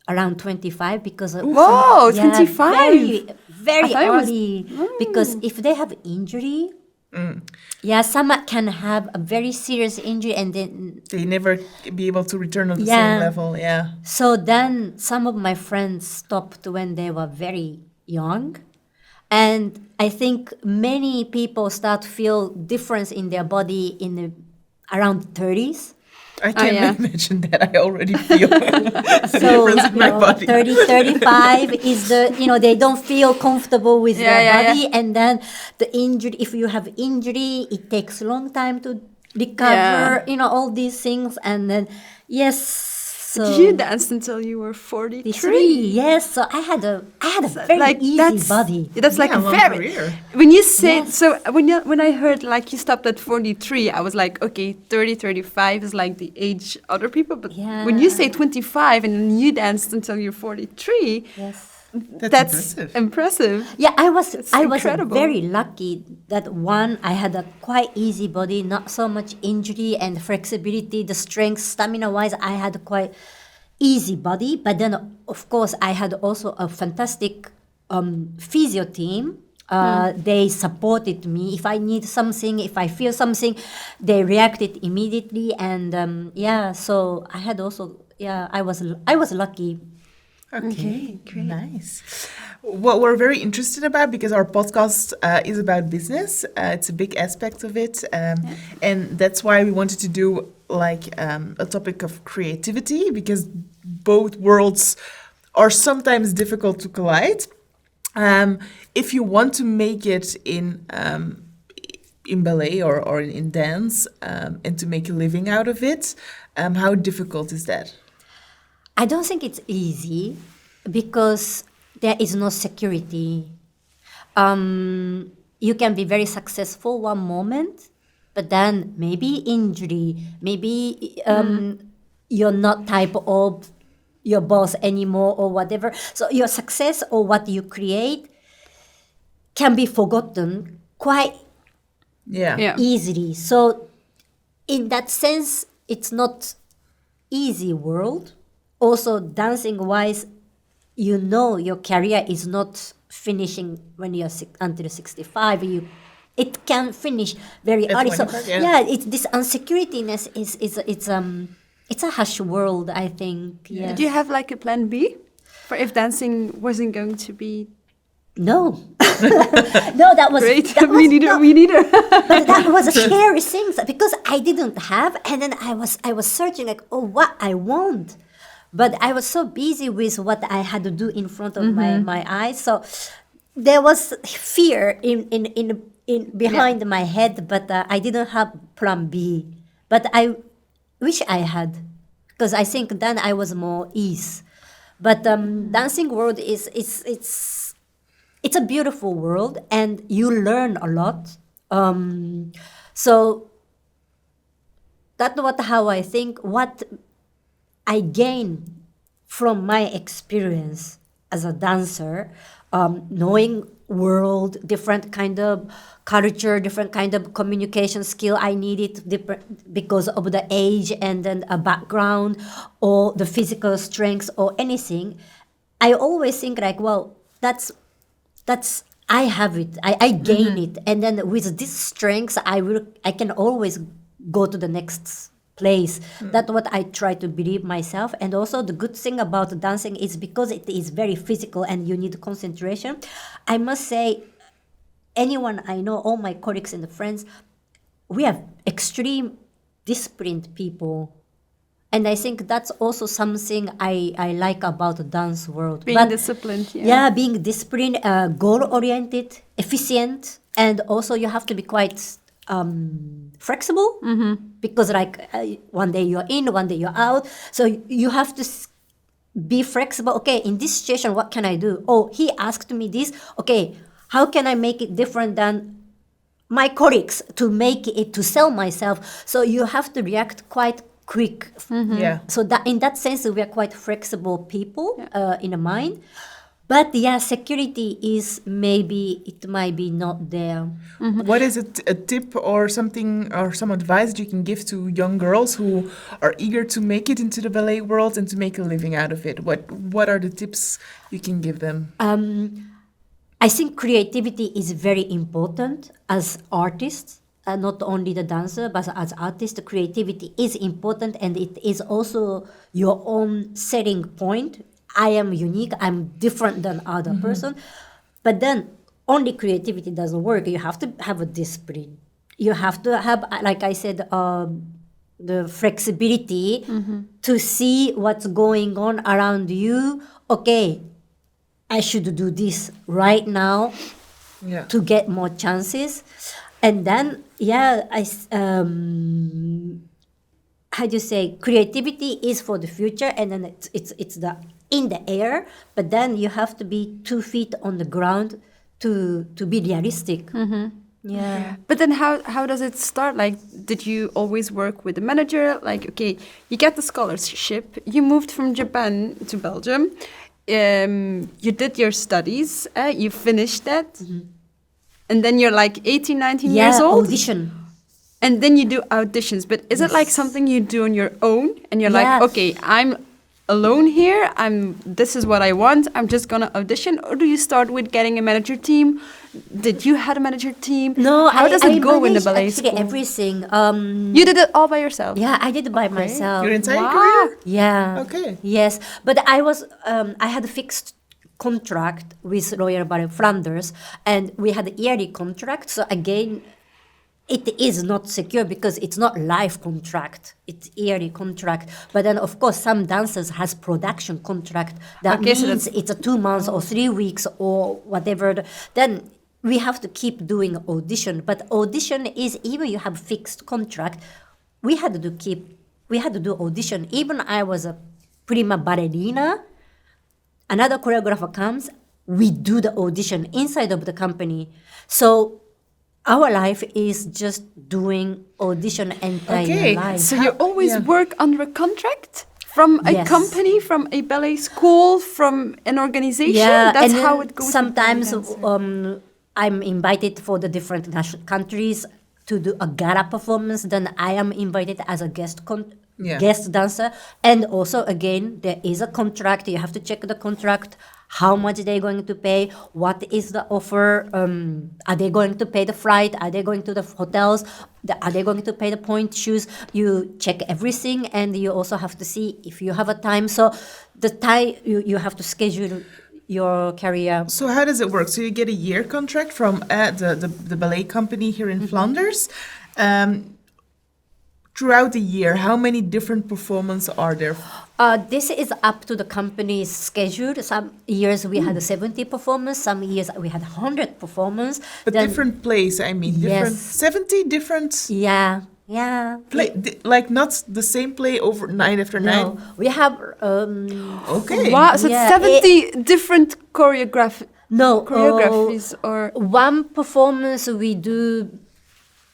around 25 because of Whoa, 25? very I thought it was- early. Because if they have injury, some can have a very serious injury and then They never be able to return on the Yeah. same level. Yeah. so then some of my friends stopped when they were very young. And I think many people start to feel difference in their body in the, around 30s. I can yeah. imagine that. I already feel the So, difference in my body. 30, 35 is the, they don't feel comfortable with their body. And then the injury, if you have injury, it takes a long time to recover, all these things. And then, yes. So Did you dance until you were 43? 3, yes. So I had a very easy body. That's like Yeah, a long very. career. When you say Yes. so, when I heard like you stopped at 43, I was like, okay, 30, 35 is like the age other people. But when you say 25 and then you danced until you're 43, Yes. That's impressive. Yeah, I was incredible. very lucky that one, I had a quite easy body, not so much injury and flexibility, the strength, stamina wise, I had a quite easy body. But then of course I had also a fantastic physio team. They supported me. If I need something, if I feel something, they reacted immediately. And so I had also, I was lucky. Okay, great. Nice. What we're very interested about, because our podcast is about business, it's a big aspect of it, and that's why we wanted to do like a topic of creativity, because both worlds are sometimes difficult to collide. If you want to make it in ballet or in dance, and to make a living out of it, how difficult is that? I don't think it's easy because there is no security. You can be very successful one moment, but then maybe injury, maybe you're not type of your boss anymore or whatever. So your success or what you create can be forgotten quite Yeah. easily. So in that sense, it's not easy world. Also, dancing-wise, your career is not finishing when you're until 65. It can finish very At early. So 25, yeah. it's this unsecurityness it's a harsh world, I think. Yeah. Did you have like a plan B for if dancing wasn't going to be No, no, that was great? that Me was neither. not- Me neither. But that was a scary thing because I didn't have, and then I was searching like, oh, what I want, but I was so busy with what I had to do in front of my eyes. So there was fear in behind my head, but I didn't have plan B. But I wish I had, because I think then I was more ease. But dancing world it's a beautiful world, and you learn a lot. So that's how I think. What I gain from my experience as a dancer, knowing world, different kind of culture, different kind of communication skill I needed different because of the age and then a background or the physical strength or anything. I always think like, well, that's I have it, I gain it, and then with this strength I can always go to the next place. That's what I try to believe myself. And also the good thing about dancing is because it is very physical and you need concentration. I must say, anyone I know, all my colleagues and friends, we have extreme disciplined people. And I think that's also something I like about the dance world. Being disciplined, Yeah, being disciplined, goal-oriented, efficient, and also you have to be quite flexible because like one day you're in, one day you're out. So you have to be flexible. Okay, in this situation, what can I do? Oh, he asked me this. Okay, how can I make it different than my colleagues to make it, to sell myself? So you have to react quite quick. Yeah. So that in that sense, we are quite flexible people in the mind. But yeah, security is maybe, it might be not there. What is a tip or something or some advice that you can give to young girls who are eager to make it into the ballet world and to make a living out of it? What are the tips you can give them? I think creativity is very important as artists. Not only the dancer, but as artist, creativity is important, and it is also your own selling point. I am unique, I'm different than other person. But then only creativity doesn't work. You have to have a discipline. You have to have, like I said, the flexibility to see what's going on around you. Okay, I should do this right now Yeah. to get more chances. And then, yeah, how do you say, creativity is for the future, and then it's the in the air, but then you have to be 2 feet on the ground to be realistic. Yeah. But then how does it start? Like, did you always work with a manager? Like, okay, you get the scholarship, you moved from Japan to Belgium, you did your studies, you finished that, and then you're like 18, 19 years old? Audition. And then you do auditions. But is it like something you do on your own? And you're like, okay, I'm alone here, this is what I want, I'm just gonna audition? Or do you start with getting a manager team? Did you have a manager team? No, how does it go in the ballet actually school? everything. You did it all by yourself? Yeah, I did it by myself. Your entire Wow. career? Yeah. Okay. Yes, but I had a fixed contract with Royal Ballet Flanders, and we had a yearly contract. So again, it is not secure because it's not live contract, it's yearly contract. But then of course some dancers has production contract. That Okay, so means it's a 2 months or 3 weeks or whatever. Then we have to keep doing audition. But audition is, even you have fixed contract, we had to do audition. Even I was a prima ballerina, another choreographer comes, we do the audition inside of the company. So our life is just doing audition entire life. So you always work under a contract? From a Yes. company, from a ballet school, from an organization? Yeah, That's and how then it goes. with sometimes ballet dancer. I'm invited for the different countries to do a gala performance. Then I am invited as a guest dancer. And also, again, there is a contract. You have to check the contract. How much they're going to pay? What is the offer? Are they going to pay the flight? Are they going to the hotels? Are they going to pay the point shoes? You check everything, and you also have to see if you have a time. So the time you have to schedule your career. So how does it work? So you get a year contract from the ballet company here in Flanders. Throughout the year, how many different performances are there? This is up to the company's schedule. Some years we had 70 performance, some years we had 100 performance. But Then- different plays, I mean, different Yes. 70 different Yeah. like not the same play over night after night. No, we have Okay. Wow, so Yeah, 70 different choreographies or... one performance we do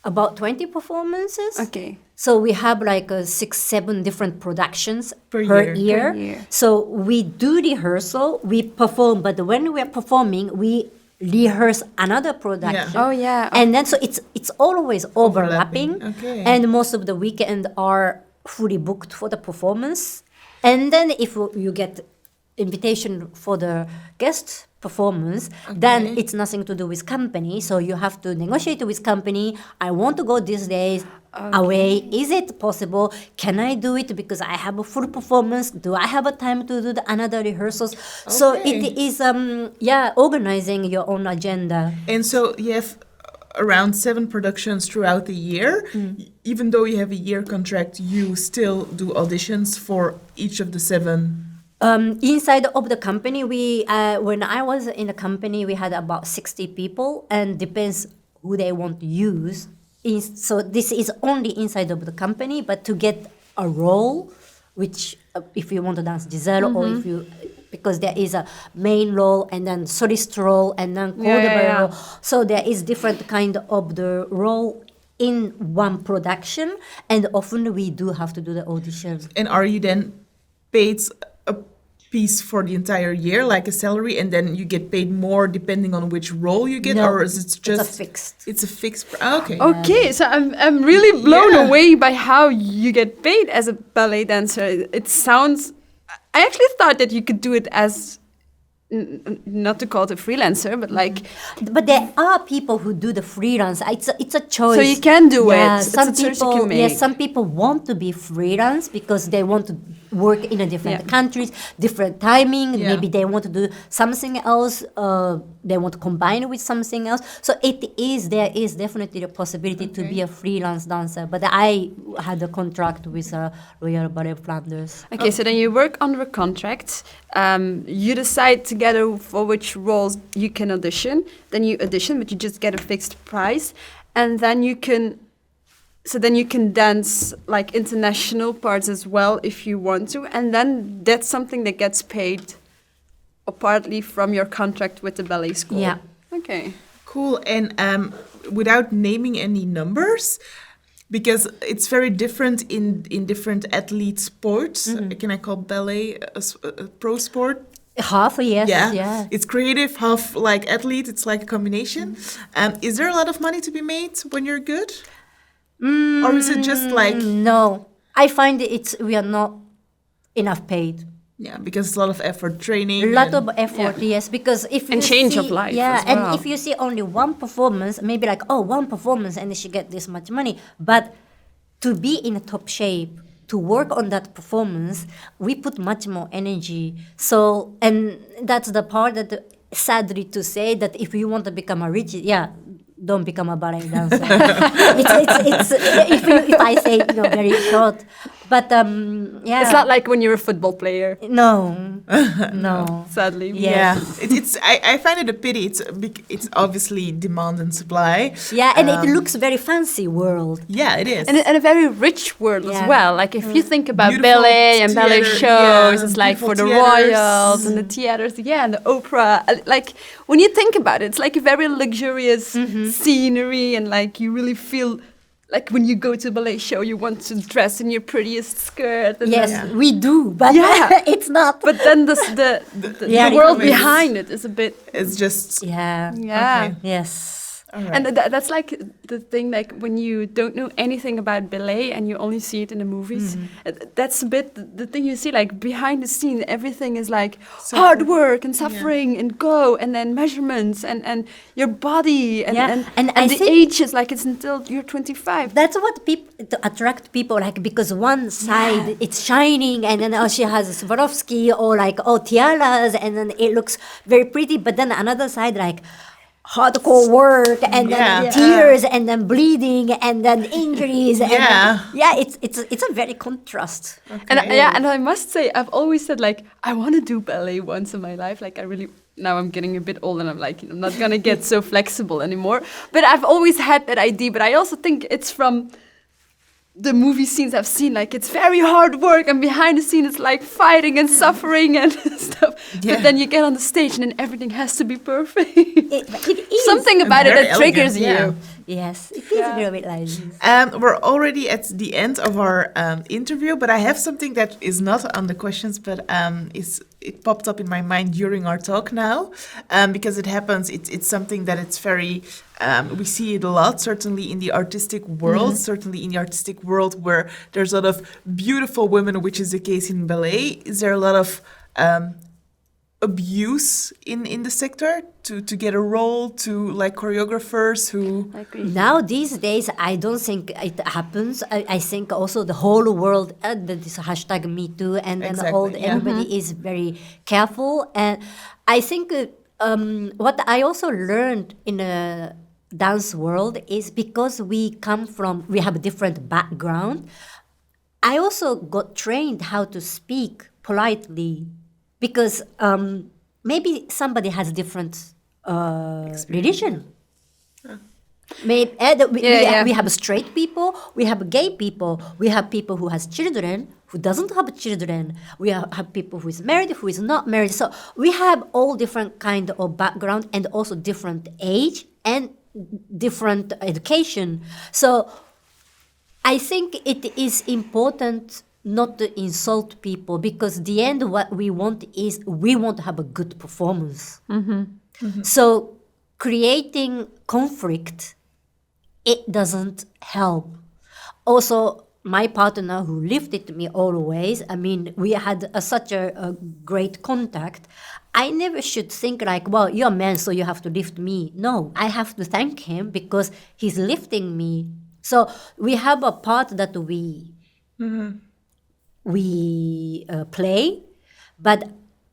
about 20 performances. Okay. So we have like 6-7 different productions Per per year. year. Per year. So we do rehearsal, we perform, but when we are performing, we rehearse another production. Oh, yeah. And then so it's always overlapping. Okay. And most of the weekend are fully booked for the performance. And then if you get invitation for the guest performance, then it's nothing to do with company. So you have to negotiate with company. I want to go these days away. Is it possible? Can I do it because I have a full performance? Do I have a time to do another rehearsals? So it is organizing your own agenda. And so you have around 7 productions throughout the year. Even though you have a year contract, you still do auditions for each of the 7. Inside of the company, we when I was in the company, we had about 60 people, and depends who they want to use. So this is only inside of the company, but to get a role, which if you want to dance Giselle or if you, because there is a main role and then solist role and then choreographer role. So there is different kind of the role in one production, and often we do have to do the auditions. And are you then paid a piece for the entire year, like a salary, and then you get paid more depending on which role you get, No, or is it just it's a fixed? It's a fixed. Okay. Okay, so I'm really blown away by how you get paid as a ballet dancer. It sounds. I actually thought that you could do it as. Not to call it a freelancer, but like. But there are people who do the freelance. It's a choice. So you can do it. Some it's a choice you people, can make. some people want to be freelance because they want to work in a different countries, different timing. Yeah. Maybe they want to do something else. They want to combine it with something else. So there is definitely the possibility to be a freelance dancer. But I had a contract with Royal Ballet Flanders. Okay, so then you work under a contract. You decide together for which roles you can audition. Then you audition, but you just get a fixed price, and then you can. So then you can dance like international parts as well if you want to, and then that's something that gets paid, partly from your contract with the ballet school. Yeah. Okay. Cool. And without naming any numbers, because it's very different in different athlete sports. Can I call ballet a pro sport? Half, yes. Yeah. It's creative, half like athlete. It's like a combination. Is there a lot of money to be made when you're good? Or is it just like... No. I find we are not enough paid. Yeah, because it's a lot of effort, training. A lot of effort, yes. Because if And you change see, of life yeah, as well. and if you see only one performance, maybe like, one performance and she get this much money. But to be in a top shape, to work on that performance, we put much more energy. So, and that's the part that, sadly to say, that if you want to become a rich, don't become a ballet dancer. it's if I say very short, but It's not like when you're a football player. No. Sadly. Yeah. I find it a pity. It's obviously demand and supply. Yeah, and it looks very fancy world. Yeah, it is. And a very rich world as well. Like if you think about Beautiful ballet and ballet theater, shows, yeah, it's like for the beautiful theaters. royals and the theaters, and the opera. Like when you think about it, it's like a very luxurious scenery, and like you really feel like when you go to a ballet show, you want to dress in your prettiest skirt. And Yes, we do, but it's not. But then the world behind it is a bit. It's just... Yeah. Yeah. Okay. Yes. All right. And that's like the thing, like when you don't know anything about ballet and you only see it in the movies, that's a bit the thing you see, like behind the scene, everything is like hard work and suffering and then measurements and your body and I the think age is like it's until you're 25. that's what attract people, like, because one side it's shining and then she has Swarovski or like tiaras and then it looks very pretty, but then another side like hardcore work and then tears and then bleeding and then injuries and it's a very contrast. Okay. And I must say, I've always said like I want to do ballet once in my life. Like now I'm getting a bit old and I'm like I'm not gonna get so flexible anymore. But I've always had that idea. But I also think it's from the movie scenes I've seen, like it's very hard work and behind the scene it's like fighting and suffering and stuff. Yeah. But then you get on the stage and then everything has to be perfect. It is. Something about it very that triggers elegant, you. Yes, it is a little bit like this. We're already at the end of our interview, but I have something that is not on the questions, but it popped up in my mind during our talk now, because it happens. It's something that it's very. We see it a lot, certainly in the artistic world, where there's a lot of beautiful women, which is the case in ballet. Is there a lot of abuse in the sector to get a role, to like choreographers who... Now, these days, I don't think it happens. I think also the whole world, this hashtag Me Too, and then everybody is very careful. And I think what I also learned in a dance world is because we have a different background. I also got trained how to speak politely because maybe somebody has different religion. Maybe we have straight people, we have gay people, we have people who has children, who doesn't have children. We have people who is married, who is not married. So we have all different kind of background and also different age and different education. So I think it is important not to insult people, because the end what we want is we want to have a good performance. So creating conflict, it doesn't help. Also, my partner who lifted me always, I mean, we had such a great contact. I never should think like, well, you're a man, so you have to lift me. No, I have to thank him because he's lifting me. So we have a part that we play, but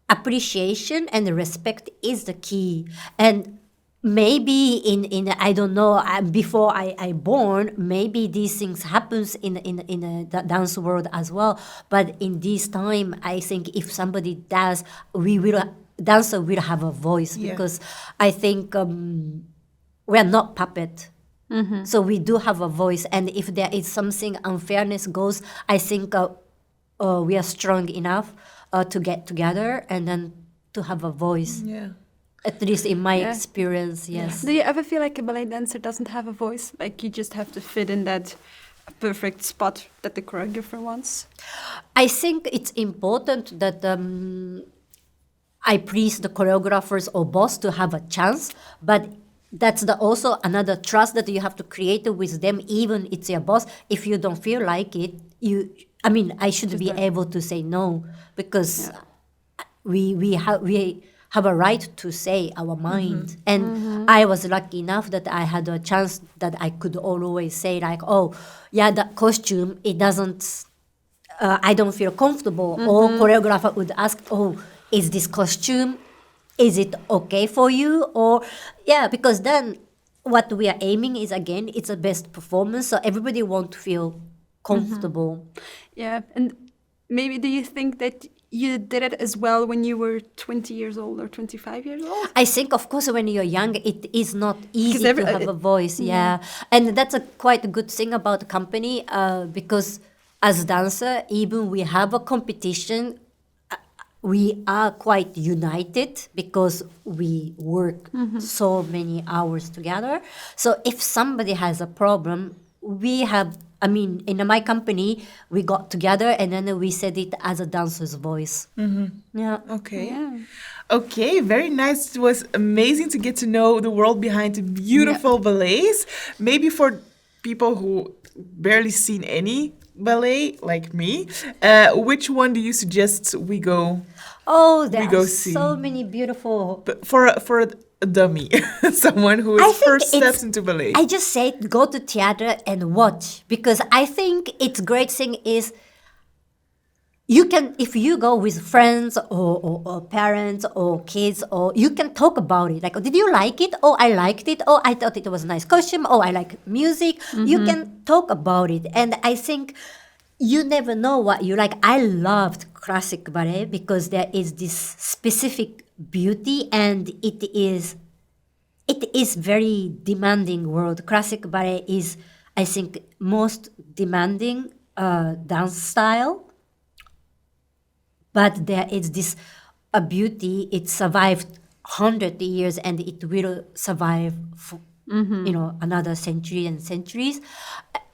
appreciation and respect is the key. And maybe in I don't know, before I born, maybe these things happens in the dance world as well. But in this time, I think if somebody does, dancer will have a voice, because I think we are not puppet. So we do have a voice, and if there is something unfairness goes, I think we are strong enough to get together and then to have a voice. Yeah. At least in my experience, yes. Do you ever feel like a ballet dancer doesn't have a voice? Like you just have to fit in that perfect spot that the choreographer wants? I think it's important that I please the choreographers or boss to have a chance, but that's also another trust that you have to create with them, even it's your boss. If you don't feel like it, I should be able to say no, because we have a right to say our mind. And I was lucky enough that I had a chance that I could always say like, oh, yeah, that costume, it doesn't, I don't feel comfortable. Or choreographer would ask, oh, is this costume, is it okay for you? Or, because then what we are aiming is, again, it's a best performance. So everybody want to feel comfortable. Yeah, and maybe do you think that you did it as well when you were 20 years old or 25 years old? I think, of course, when you're young, it is not easy to have a voice. And that's a quite a good thing about the company, because as a dancer, even we have a competition, we are quite united because we work so many hours together. So if somebody has a problem, we have, in my company, we got together and then we said it as a dancer's voice. Yeah. Okay. Yeah. Okay, very nice. It was amazing to get to know the world behind the beautiful ballets. Maybe for people who barely seen any ballet like me, which one do you suggest we go? Oh, there go are see. so many beautiful. But for a dummy, someone who I is think first steps into ballet. I just say go to theater and watch, because I think it's great thing is you can, if you go with friends or parents or kids, or you can talk about it. Like, oh, did you like it? Oh, I liked it. Oh, I thought it was a nice costume. Oh, I like music. You can talk about it. And I think you never know what you like. I loved classic ballet because there is this specific beauty, and it is very demanding world. Classic ballet is, I think, most demanding dance style. But there is this beauty. It survived 100 years, and it will survive for another century and centuries.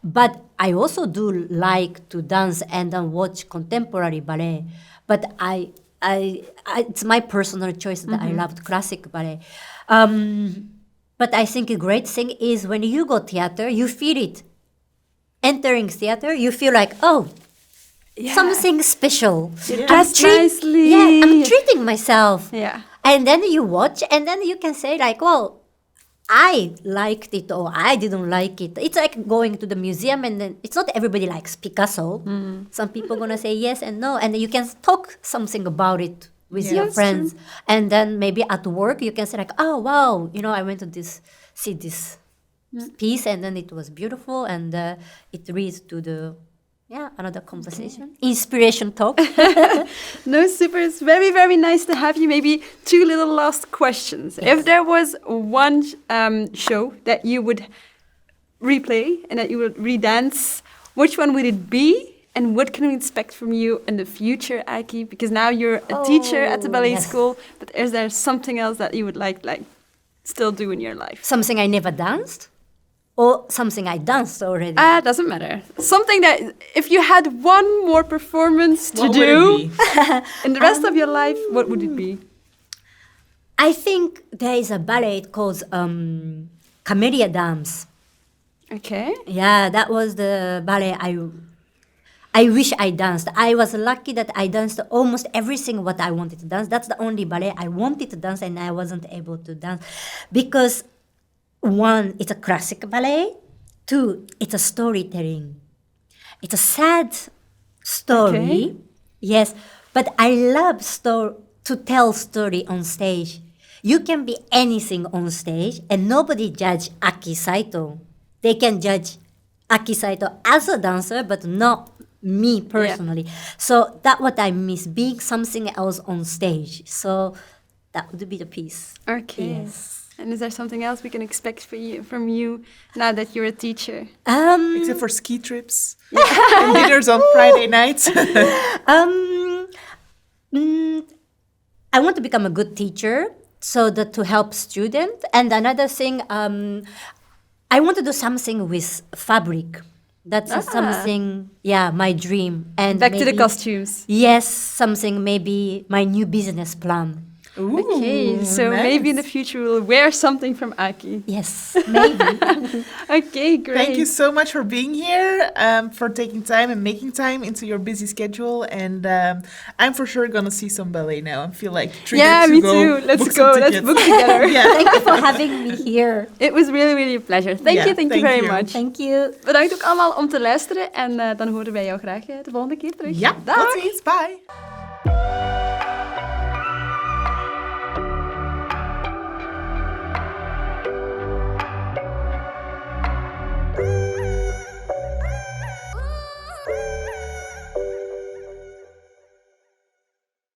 But I also do like to dance and then watch contemporary ballet. But I it's my personal choice that I loved classic ballet. But I think a great thing is when you go theater, you feel it. Entering theater, you feel like, oh, something special. Dressed nicely. Yeah, I'm treating myself. Yeah. And then you watch, and then you can say like, well, I liked it or I didn't like it. It's like going to the museum, and then it's not everybody likes Picasso. Some people gonna say yes and no, and you can talk something about it with your friends. And then maybe at work you can say like, oh wow, I went to see this piece, and then it was beautiful, and it leads to the another conversation. Inspiration talk. No, super. It's very, very nice to have you. Maybe two little last questions. If there was one show that you would replay and that you would redance, which one would it be? And what can we expect from you in the future, Aki? Because now you're a teacher at the ballet yes. school, but is there something else that you would like still do in your life? Something I never danced? Or something I danced already? Doesn't matter. Something that, if you had one more performance to What do would it be? in the rest of your life, what would it be? I think there is a ballet called Camellia Dance. Okay. Yeah, that was the ballet I wish I danced. I was lucky that I danced almost everything what I wanted to dance. That's the only ballet I wanted to dance and I wasn't able to dance. Because one, it's a classic ballet. Two, it's a storytelling. It's a sad story. Okay. Yes, but I love to tell story on stage. You can be anything on stage and nobody judge Aki Saito. They can judge Aki Saito as a dancer, but not me personally. So that's what I miss, being something else on stage. So that would be the piece. Okay. Yes. And is there something else we can expect from you now that you're a teacher? Except for ski trips and dinners on Friday nights. I want to become a good teacher so that to help students. And another thing, I want to do something with fabric. That's something, my dream. And Back to the maybe- costumes. Yes, something maybe my new business plan. Ooh, Okay, so nice. maybe in the future we'll wear something from Aki. Yes, maybe. Okay, great. Thank you so much for being here, for taking time and making time into your busy schedule. And I'm for sure going to see some ballet now. I feel like triggered Yeah, to me go too. Let's book some go. Let's tickets. book together. Yeah. Thank you for having me here. It was really, really a pleasure. Thank Yeah, you thank very you. much. Thank you. Bedankt ook allemaal om te luisteren. En dan horen wij jou graag de volgende keer terug. Ja, Dag! tot ziens. Bye.